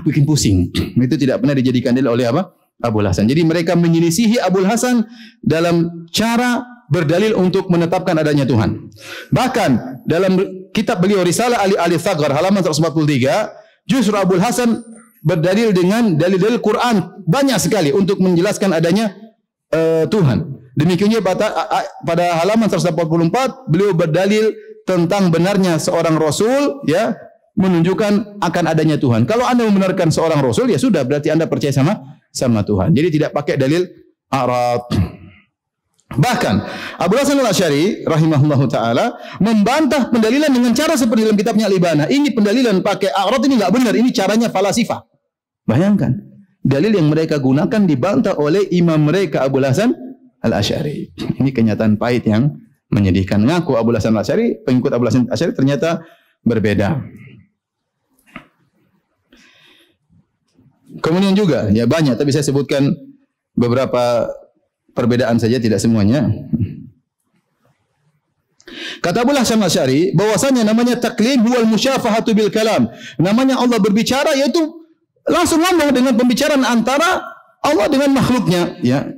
bikin pusing. Itu tidak pernah dijadikan dalil oleh apa? Abul Hasan. Jadi mereka menyelisihi Abul Hasan dalam cara berdalil untuk menetapkan adanya Tuhan. Bahkan dalam kitab beliau Risalah Ali Thaghar halaman 143, justru Abul Hasan berdalil dengan dalil-dalil Quran banyak sekali untuk menjelaskan adanya Tuhan. Demikian juga pada halaman 144 beliau berdalil tentang benarnya seorang rasul, ya, menunjukkan akan adanya Tuhan. Kalau Anda membenarkan seorang rasul, ya sudah, berarti Anda percaya sama Tuhan. Jadi tidak pakai dalil a'rad. Bahkan Abul Hasan Al-Asy'ari rahimahullahu taala membantah pendalilan dengan cara seperti dalam kitabnya Al-Ibanah. Ini pendalilan pakai a'rad ini enggak benar, ini caranya falasifah. Bayangkan, dalil yang mereka gunakan dibantah oleh imam mereka Abul Hasan Al-Asy'ari. Ini kenyataan pahit yang menyedihkan. Ngaku Abul Hasan Al-Asy'ari, pengikut Abul Hasan Al-Asy'ari ternyata berbeda. Kemudian juga, ya banyak, tapi saya sebutkan beberapa perbedaan saja, tidak semuanya. Kata Abul Hasan Al-Asy'ari, bahwasanya namanya taklim huwal musyafahatu bil kalam. Namanya Allah berbicara yaitu langsung ngomong dengan pembicaraan antara Allah dengan makhluknya, ya.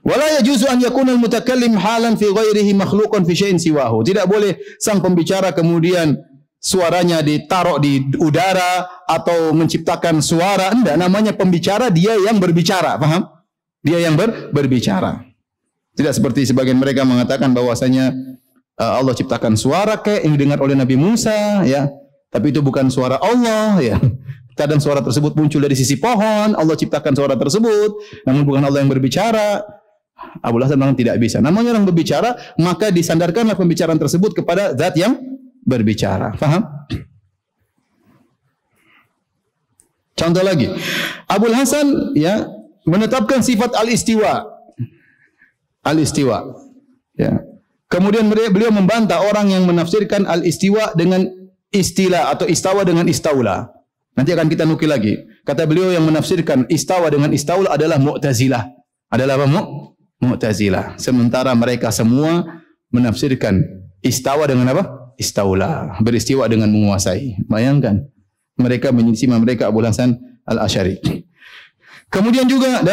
Wala yajuzu an yakuna al-mutakallim halan fi ghairihi makhluqan fi syai'in siwahu. Tidak boleh sang pembicara kemudian suaranya ditaruh di udara atau menciptakan suara. Enggak, namanya pembicara dia yang berbicara, paham? Dia yang berbicara. Tidak seperti sebagian mereka mengatakan bahwasanya Allah ciptakan suara kayak yang didengar oleh Nabi Musa, ya. Tapi itu bukan suara Allah, ya. Kadang suara tersebut muncul dari sisi pohon, Allah ciptakan suara tersebut, namun bukan Allah yang berbicara. Abul Hasan memang tidak bisa. Namanya orang berbicara, maka disandarkanlah pembicaraan tersebut kepada zat yang berbicara. Faham? Contoh lagi, Abul Hasan, ya, menetapkan sifat al-istiwa. Al-istiwa. Ya. Kemudian beliau membantah orang yang menafsirkan al-istiwa dengan istilah atau istawa dengan istaula. Nanti akan kita nukil lagi. Kata beliau yang menafsirkan istawa dengan istaula adalah Mu'tazilah. Adalah apa? Mu'tazilah. Sementara mereka semua menafsirkan istawa dengan apa? Istaula. Beristiwa dengan menguasai. Bayangkan. Mereka menyelisih mereka Abul Hasan Al-Asy'ari. Kemudian juga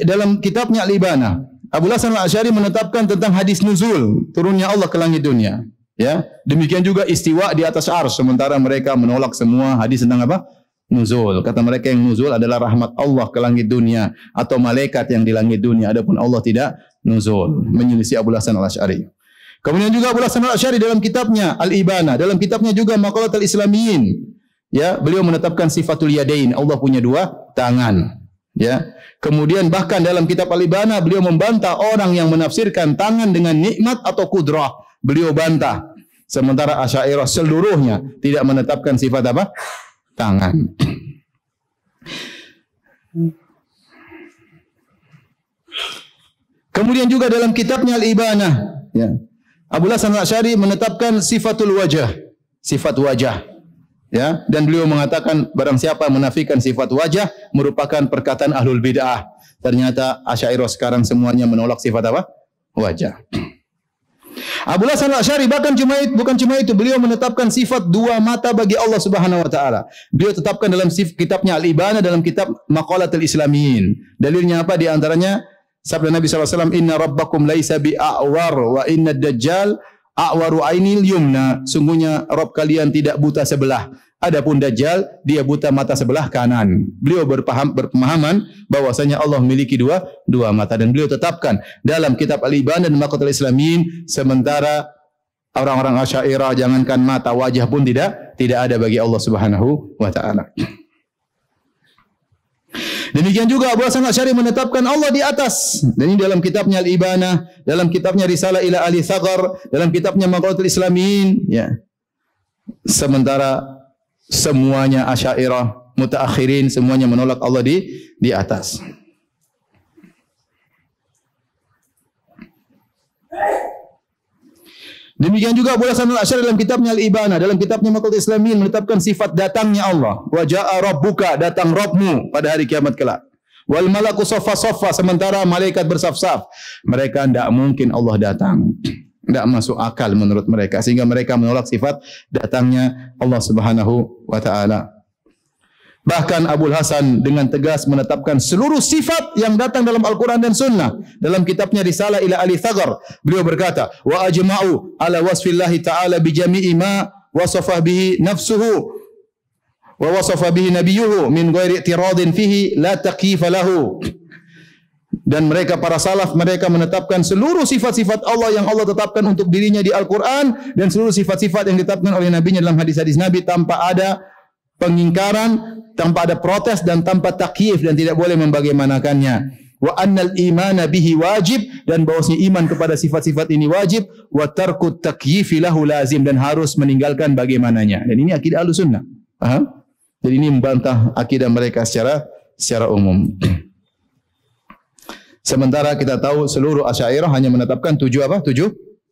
dalam kitabnya Al-Ibanah, Abul Hasan Al-Asy'ari menetapkan tentang hadis nuzul, turunnya Allah ke langit dunia. Ya, demikian juga istiwa di atas arsy, sementara mereka menolak semua hadis tentang apa? Nuzul. Kata mereka yang nuzul adalah rahmat Allah ke langit dunia atau malaikat yang di langit dunia. Adapun Allah tidak nuzul. Menyelisih Abul Hasan Al-Asy'ari. Kemudian juga Abul Hasan Al-Asy'ari dalam kitabnya Al-Ibanah, dalam kitabnya juga Maqalat al-Islamiyyin, ya, beliau menetapkan sifatul yadain, Allah punya dua tangan. Ya. Kemudian bahkan dalam kitab Al-Ibanah beliau membantah orang yang menafsirkan tangan dengan nikmat atau kudrah. Beliau bantah. Sementara Asy'ariyah seluruhnya tidak menetapkan sifat apa? Tangan. Kemudian juga dalam kitabnya Al-Ibanah, ya, Abul Hasan Al-Asy'ari menetapkan sifatul wajah, sifat wajah. Ya, dan beliau mengatakan barang siapa menafikan sifat wajah merupakan perkataan ahlul bid'ah. Ternyata Asy'ariyah sekarang semuanya menolak sifat apa? Wajah. Abul Hasan Al-Asy'ari bukan cuma itu, beliau menetapkan sifat dua mata bagi Allah Subhanahu wa taala. Beliau tetapkan dalam kitabnya Al-Ibanah, dalam kitab Maqalatul Islamiyin. Dalilnya apa? Di antaranya sabda Nabi SAW, Inna rabbakum laisa bi'a'war wa inna dajjal a'waru ainil yumna. Sungguhnya Rabb kalian tidak buta sebelah. Adapun Dajjal, dia buta mata sebelah kanan. Beliau berpemahaman bahwasanya Allah memiliki dua mata. Dan beliau tetapkan dalam kitab Al-Ibanah dan Maqalatul Islamiyin. Sementara orang-orang Asy'ariyah jangankan mata, wajah pun tidak ada bagi Allah Subhanahu wa ta'ala. Demikian juga Abu Hasan Asy'ari menetapkan Allah di atas. Dan ini dalam kitabnya Al-Ibanah, dalam kitabnya Risalah ila Ahli Tsaghar, dalam kitabnya Maqalatul Islamiyin, ya. Sementara semuanya Asy'ariyah, mutaakhirin, semuanya menolak Allah di atas. Demikian juga Abu Hasan Al-Asy'ari dalam kitabnya Al-Ibanah, dalam kitabnya Maqalatul Islamiyin menetapkan sifat datangnya Allah. Wa jaa rabbuka, datang Rabbmu pada hari kiamat kelak. Wal malaku saffa-saffa, sementara malaikat bersaf-saf. Mereka tidak mungkin Allah datang. Tidak masuk akal menurut mereka, sehingga mereka menolak sifat datangnya Allah Subhanahu wa taala. Bahkan Abul Hasan dengan tegas menetapkan seluruh sifat yang datang dalam Al-Quran dan Sunnah. Dalam kitabnya Risalah ila Ahli Tsaghar, beliau berkata, wa ajma'u ala wasfillahi ta'ala bi jami'i ma wasafa bihi nafsuhu wa wasafa bihi nabiyyuhu min ghairi i'tiradin fihi la taqyifa lahu. Dan mereka para salaf, mereka menetapkan seluruh sifat-sifat Allah yang Allah tetapkan untuk dirinya di Al-Quran, dan seluruh sifat-sifat yang ditetapkan oleh Nabi-Nya dalam hadis-hadis Nabi, tanpa ada pengingkaran, tanpa ada protes, dan tanpa takyif, dan tidak boleh membagaimanakannya. Wa annal imana bihi wajib, dan bahwasanya iman kepada sifat-sifat ini wajib. Wa tarkut takyifi lahu lazim, dan harus meninggalkan bagaimananya. Dan ini akidah Ahlussunnah. Paham? Jadi ini membantah akidah mereka secara umum. Sementara kita tahu seluruh Asy'ariyah hanya menetapkan 7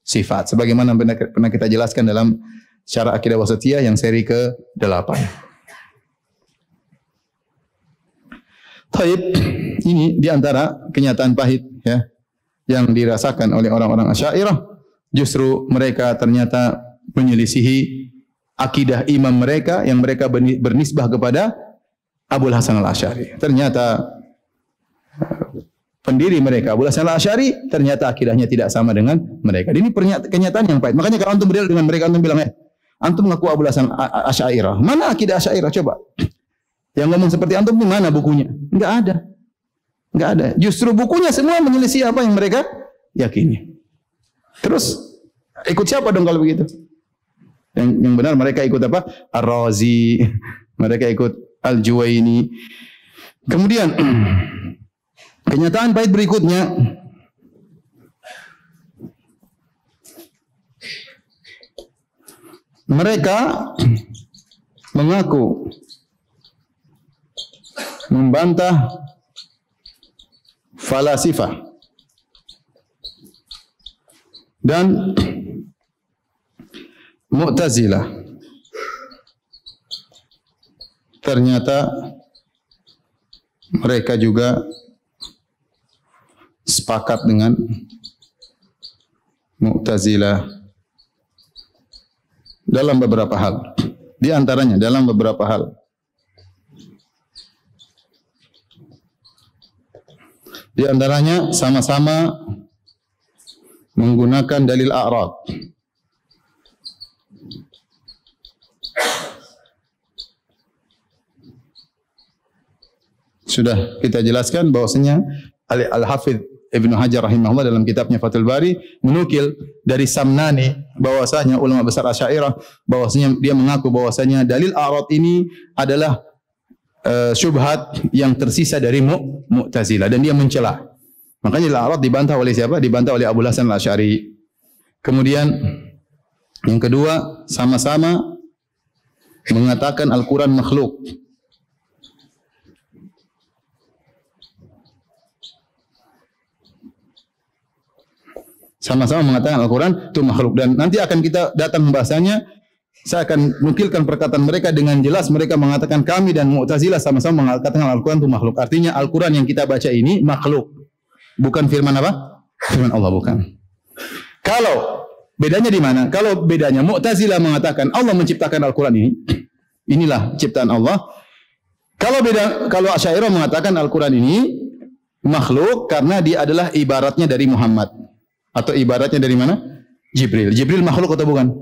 sifat. Sebagaimana pernah kita jelaskan dalam Syarah Aqidah Wasatiyah yang seri ke-8. Taib, ini di antara kenyataan pahit, ya, yang dirasakan oleh orang-orang Asy'ariyah. Justru mereka ternyata menyelisihi akidah imam mereka yang mereka bernisbah kepada Abul Hasan Al-Asy'ari. Ternyata pendiri mereka, Abul Hasan Al-Asy'ari, ternyata akidahnya tidak sama dengan mereka. Ini kenyataan yang pahit. Makanya kalau antum berdiri dengan mereka, antum bilang, antum mengaku Abul Hasan Asy'ariyah. Mana akidah Asy'ariyah? Coba. Yang ngomong seperti antum di mana bukunya? Enggak ada. Enggak ada. Justru bukunya semua menyelisih apa yang mereka yakini. Terus ikut siapa dong kalau begitu? Yang benar mereka ikut apa? Ar-Razi. Mereka ikut Al-Juwaini. Kemudian kenyataan pahit berikutnya, mereka mengaku membantah falasifah dan Mu'tazilah. Ternyata mereka juga sepakat dengan Mu'tazilah dalam beberapa hal. Di antaranya dalam beberapa hal. Di antaranya sama-sama menggunakan dalil a'rad. Sudah kita jelaskan bahwasanya Al-Hafidz Ibnu Hajar rahimahullah dalam kitabnya Fathul Bari menukil dari Samnani bahwasanya ulama besar Asy'ariyah bahwasanya dia mengaku bahwasanya dalil a'rad ini adalah syubhat yang tersisa dari Mu'tazilah, dan dia mencela. Makanya dalil a'rad dibantah oleh siapa? Dibantah oleh Abul Hasan Al-Asy'ari. Kemudian yang kedua, sama-sama mengatakan Al-Quran makhluk. Sama-sama mengatakan Al-Quran itu makhluk. Dan nanti akan kita datang bahasanya. Saya akan nukilkan perkataan mereka dengan jelas. Mereka mengatakan kami dan Mu'tazilah sama-sama mengatakan Al-Quran itu makhluk. Artinya Al-Quran yang kita baca ini makhluk. Bukan firman apa? Firman Allah, bukan. Kalau bedanya di mana? Kalau bedanya Mu'tazilah mengatakan Allah menciptakan Al-Quran ini. Inilah ciptaan Allah. Kalau Asy'ariyah mengatakan Al-Quran ini makhluk karena dia adalah ibaratnya dari Muhammad. Atau ibaratnya dari mana? Jibril. Jibril makhluk atau bukan?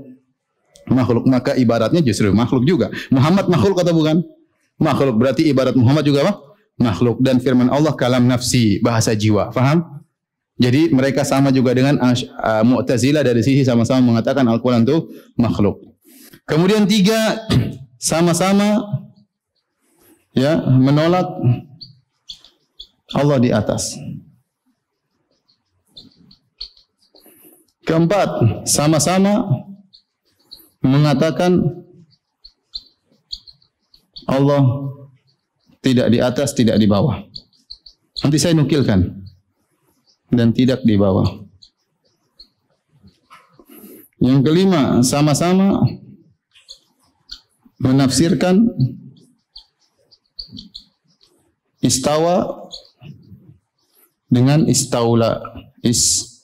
Makhluk, maka ibaratnya justru makhluk juga. Muhammad makhluk atau bukan? Makhluk, berarti ibarat Muhammad juga apa? Makhluk. Dan firman Allah kalam nafsi, bahasa jiwa. Faham? Jadi mereka sama juga dengan Mu'tazilah dari sisi sama-sama mengatakan Al-Quran itu makhluk. Kemudian tiga, sama-sama ya menolak Allah di atas. Keempat, sama-sama mengatakan Allah tidak di atas, tidak di bawah. Nanti saya nukilkan. Dan tidak di bawah. Yang kelima, sama-sama menafsirkan istawa dengan istaula. Istaula.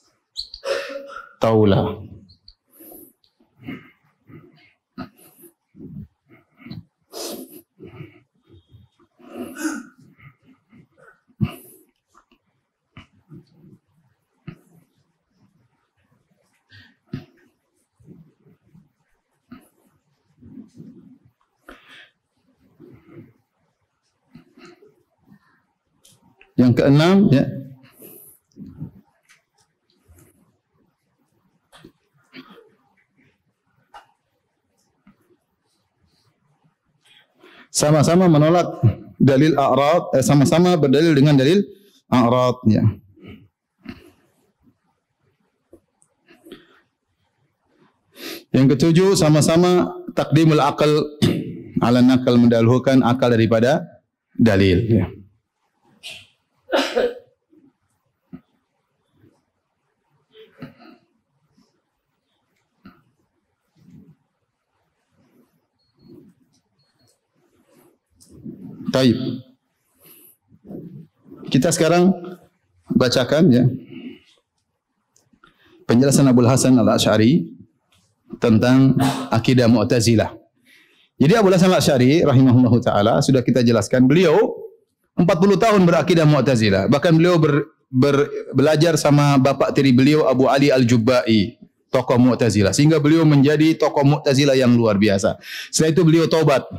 Yang keenam, ya, sama-sama menolak dalil a'rad, sama-sama berdalil dengan dalil a'rad, ya. Yang ketujuh, sama-sama takdimul akal ala nakal, mendahulukan akal daripada dalil, ya. Baik. Kita sekarang bacakan ya penjelasan Abul Hasan Al-Asy'ari tentang akidah Mu'tazilah. Jadi Abul Hasan Al-Asy'ari rahimahullahu taala sudah kita jelaskan, beliau 40 tahun berakidah Mu'tazilah. Bahkan beliau belajar sama bapak tiri beliau Abu Ali Al-Jubba'i, tokoh Mu'tazilah, sehingga beliau menjadi tokoh Mu'tazilah yang luar biasa. Setelah itu beliau taubat.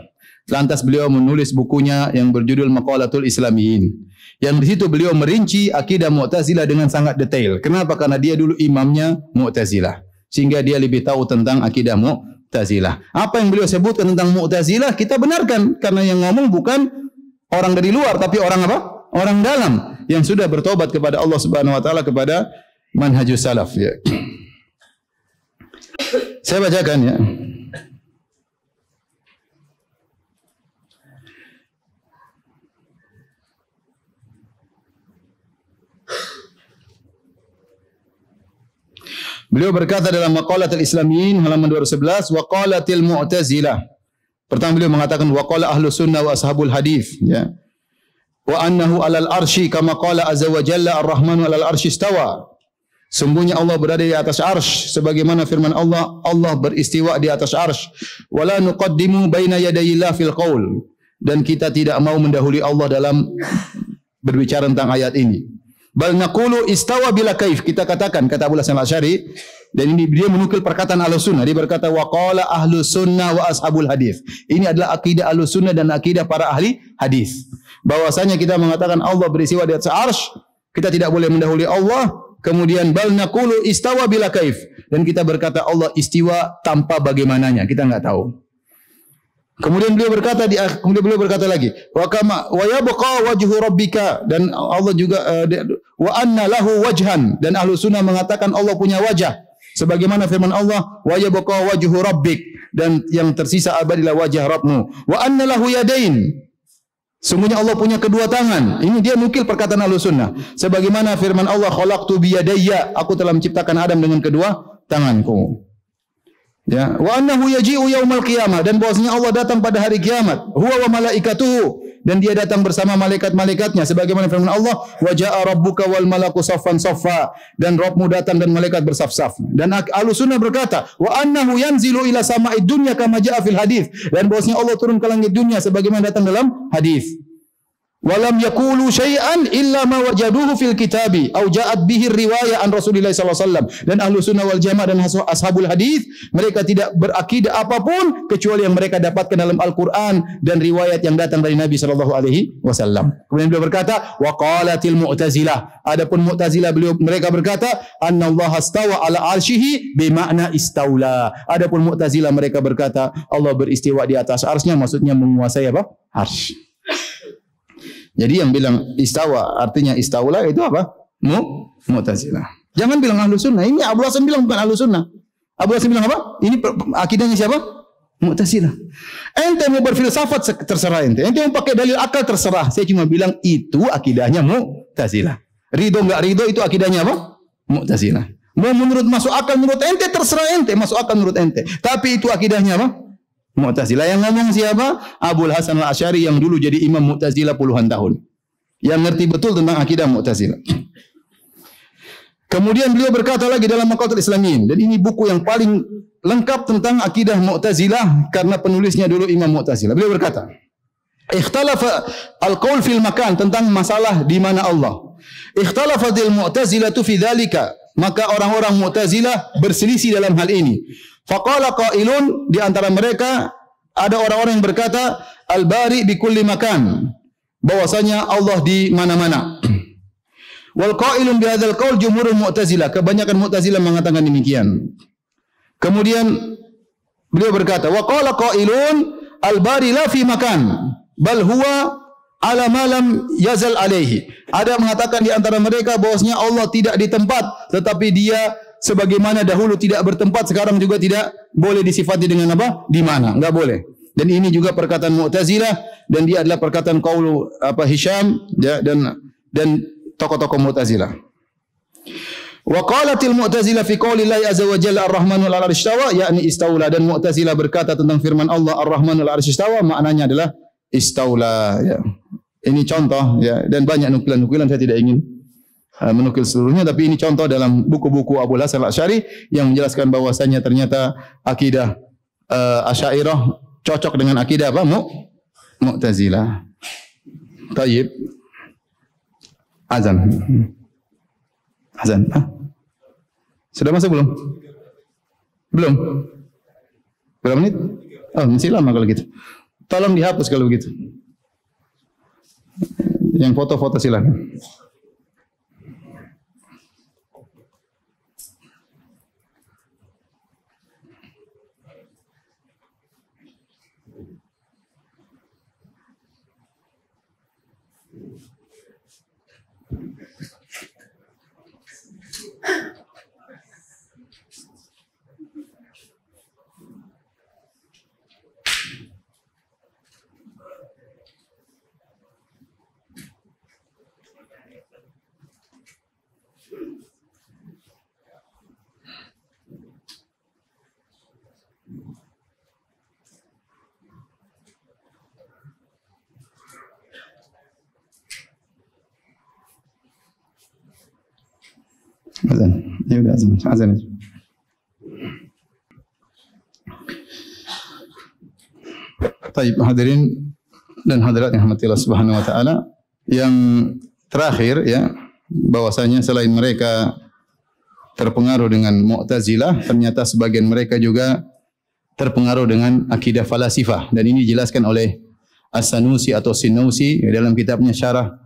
Lantas beliau menulis bukunya yang berjudul Maqalatul Islamiyin. Yang di situ beliau merinci akidah Mu'tazilah dengan sangat detail. Kenapa? Karena dia dulu imamnya Mu'tazilah. Sehingga dia lebih tahu tentang akidah Mu'tazilah. Apa yang beliau sebutkan tentang Mu'tazilah kita benarkan. Karena yang ngomong bukan orang dari luar, tapi orang apa? Orang dalam yang sudah bertobat kepada Allah Subhanahu wa taala, kepada manhajus salaf, ya. Saya bacakan ya. Beliau berkata dalam Maqalatul Islamiyin halaman 211, wa qalatil Mu'tazilah. Pertama beliau mengatakan wa qala ahlus sunnah wa ashabul hadis, ya. Wa annahu 'alal arsy kama qala azza wa jalla ar-rahmanu 'alal arsy istawa. Sungguhnya Allah berada di atas arsy sebagaimana firman Allah, Allah beristiwa di atas arsy. Wala nuqaddimu baina yadayillah fil qaul. Dan kita tidak mau mendahului Allah dalam berbicara tentang ayat ini. Bal naqulu istawa bila kaif. Kita katakan, kata Abu Hasan Al-Asy'ari, dan ini dia menukil perkataan Ahlussunnah. Dia berkata wa qala Ahlussunnah wa ashabul hadis. Ini adalah akidah Ahlussunnah dan akidah para ahli hadis. Bahwasanya kita mengatakan Allah beristiwa di atas arsy, kita tidak boleh mendahului Allah. Kemudian bal naqulu istawa bila kaif. Dan kita berkata Allah istiwa tanpa bagaimananya. Kita enggak tahu. Kemudian beliau berkata lagi, wa kama wa yabqa wajhu rabbika, dan Allah juga wa anna lahu wajhan, dan Ahlussunnah mengatakan Allah punya wajah sebagaimana firman Allah wa yabqa wajhu rabbik, dan yang tersisa abadilah wajah Rabbmu. Wa anna lahu yadain, Sungguhnya Allah punya kedua tangan. Ini dia nukil perkataan Ahlussunnah. Sebagaimana firman Allah, khalaqtu biyadayya, aku telah menciptakan Adam dengan kedua tanganku. Ya, wa annahu yaji'u yaumal qiyamah, dan bahwasanya Allah datang pada hari kiamat. Huwa wa malaikatuhu, dan dia datang bersama malaikat-malaikatnya, sebagaimana firman Allah, wa ja'a rabbuka wal malaku saffan saffa, dan Rabbmu datang dan malaikat bersaf-saf. Dan Ahlussunnah berkata, wa annahu yanzilu ila sama'id dunya kama ja'a fil hadis, dan bahwasanya Allah turun ke langit dunia sebagaimana datang dalam hadis. Walam yakulu syai'an illa ma wajaduhu fil kitabi au ja'at bihi riwayah an Rasulillah sallallahu alaihi wasallam. Dan Ahlussunnah wal Jamaah dan ashabul hadis, mereka tidak berakidah apapun kecuali yang mereka dapatkan dalam Al-Qur'an dan riwayat yang datang dari Nabi sallallahu alaihi wasallam. Kemudian beliau berkata, wa qalatil mu'tazilah. Adapun Mu'tazilah, mereka berkata, annallaha istawa ala arsyihi bi makna istaula. Adapun Mu'tazilah mereka berkata, Allah beristiwa di atas arsy-Nya, maksudnya menguasai apa? Arsy. Jadi yang bilang istawa artinya istaula itu apa? Mu'tazilah. Jangan bilang Ahlussunnah. Ini Abu Hasan bilang bukan Ahlussunnah. Abu Hasan bilang apa? Ini akidahnya siapa? Mu'tazilah. Ente mau berfilsafat terserah ente. Ente mau pakai dalil akal terserah. Saya cuma bilang itu akidahnya Mu'tazilah. Ridho enggak ridho itu akidahnya apa? Mu'tazilah. Mau menurut masuk akal menurut ente terserah ente, masuk akal menurut ente. Tapi itu akidahnya apa? Mu'tazilah. Yang ngomong siapa? Abul Hasan Al-Asy'ari yang dulu jadi imam Mu'tazilah puluhan tahun. Yang ngerti betul tentang akidah Mu'tazilah. Kemudian beliau berkata lagi dalam Maqalatul Islamin, dan ini buku yang paling lengkap tentang akidah Mu'tazilah karena penulisnya dulu Imam Mu'tazilah. Beliau berkata, ikhtalafa al-qaul fil makan, tentang masalah di mana Allah. Ikhtalafatil Mu'tazilatu fi dzalika, maka orang-orang Mu'tazilah berselisih dalam hal ini. Faqala qailun, di antara mereka ada orang-orang yang berkata al-bari bi kulli makan, bahwasanya Allah di mana-mana. Wal qailun bi hadzal qaul jumhurul Mu'tazilah, kebanyakan Mu'tazilah mengatakan demikian. Kemudian beliau berkata, wa qala qailun al-bari la fi makan bal huwa ala ma lam yazal alaihi. Ada mengatakan di antara mereka bahwasanya Allah tidak di tempat, tetapi dia sebagaimana dahulu tidak bertempat, sekarang juga tidak boleh disifati dengan apa? Di mana? Enggak boleh. Dan ini juga perkataan Mu'tazilah, dan dia adalah perkataan qaulu Hisham ya, dan tokoh-tokoh Mu'tazilah. Wa qalatil Mu'tazilah fi qaulillahi azza wa jalla ar-rahmanu 'alal 'arsy istawa, yakni istaula. Dan Mu'tazilah berkata tentang firman Allah ar-rahmanu 'alal 'arsy istawa, maknanya adalah istaula ya. Ini contoh ya, dan banyak nukilan-nukilan, saya tidak ingin menukil seluruhnya, tapi ini contoh dalam buku-buku Abu Hasan Al-Asy'ari yang menjelaskan bahwasanya ternyata akidah Asy'ariyah cocok dengan akidah apa? Mu'tazilah. Tayyib. Azan. Azan. Sudah masuk belum? Belum. Berapa menit? Oh, masih lama kalau gitu. Tolong dihapus kalau begitu. Yang foto-foto silakan. Azan. Ya udah azan. Azan aja. Baik, hadirin dan hadirat yang dirahmati Allah Subhanahu wa taala, yang terakhir ya, bahwasanya selain mereka terpengaruh dengan Mu'tazilah, ternyata sebagian mereka juga terpengaruh dengan akidah falasifah, dan ini dijelaskan oleh As-Sanusi atau Sinusi dalam kitabnya Syarah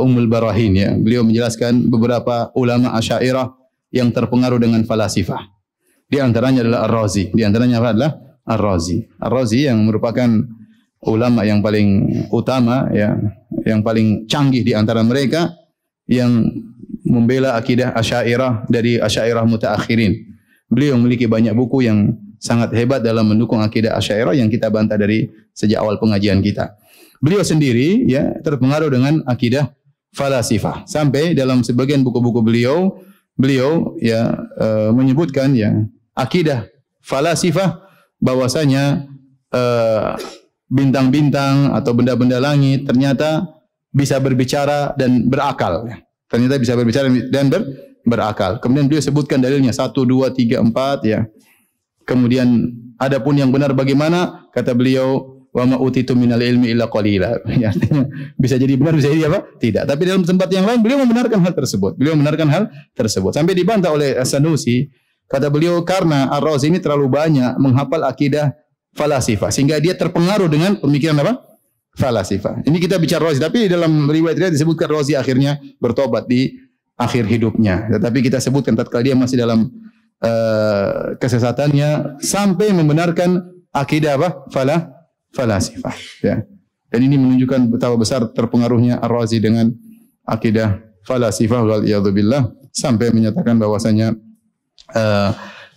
Ummul Barahin ya. Beliau menjelaskan beberapa ulama Asy'ariyah yang terpengaruh dengan falasifah. Di antaranya adalah Ar-Razi. Di antaranya adalah Ar-Razi. Ar-Razi yang merupakan ulama yang paling utama ya, yang paling canggih di antara mereka, yang membela akidah Asy'ariyah dari Asy'ariyah mutaakhirin. Beliau memiliki banyak buku yang sangat hebat dalam mendukung akidah Asy'ariyah yang kita bantah dari sejak awal pengajian kita. beliau sendiri ya terpengaruh dengan akidah falasifah. Sampai dalam sebagian buku-buku beliau ya menyebutkan ya akidah falasifah bahwasanya bintang-bintang atau benda-benda langit ternyata bisa berbicara dan berakal. Ternyata bisa berbicara dan berakal. Kemudian beliau sebutkan dalilnya 1, 2, 3, 4 ya. Kemudian adapun yang benar bagaimana? Kata beliau, wa ma utitu minal ilmi illa qalila. Ya, artinya bisa jadi benar, bisa jadi apa? Tidak. Tapi dalam tempat yang lain beliau membenarkan hal tersebut. Sampai dibantah oleh As-Sanusi. Kata beliau karena Ar-Razi ini terlalu banyak menghafal akidah falasifah sehingga dia terpengaruh dengan pemikiran apa? Falasifah. Ini kita bicara Razi, tapi dalam riwayat disebutkan Razi akhirnya bertobat di akhir hidupnya. Tetapi kita sebutkan tatkala dia masih dalam kesesatannya sampai membenarkan akidah apa? Falasifah. Ya. Dan ini menunjukkan betapa besar terpengaruhnya Ar-Razi dengan akidah falasifah wal iyadzubillah sampai menyatakan bahwasanya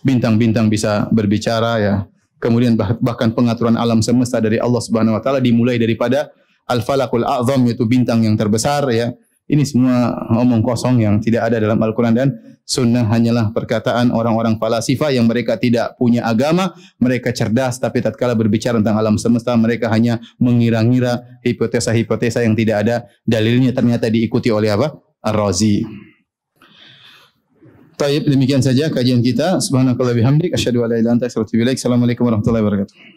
bintang-bintang bisa berbicara ya. Kemudian bahkan pengaturan alam semesta dari Allah Subhanahu wa taala dimulai daripada Al-Falaqul A'zam yaitu bintang yang terbesar ya. Ini semua omong kosong yang tidak ada dalam Al-Quran dan Sunnah, hanyalah perkataan orang-orang falasifah yang mereka tidak punya agama, mereka cerdas tapi tatkala berbicara tentang alam semesta mereka hanya mengira-ngira hipotesa-hipotesa yang tidak ada dalilnya, ternyata diikuti oleh apa? Ar-Razi. Baik, demikian saja kajian kita. Subhanakallah bihamdik asyhadu an la ilaha illa anta astaghfiruka wa atubu ilaik. Assalamualaikum warahmatullahi wabarakatuh.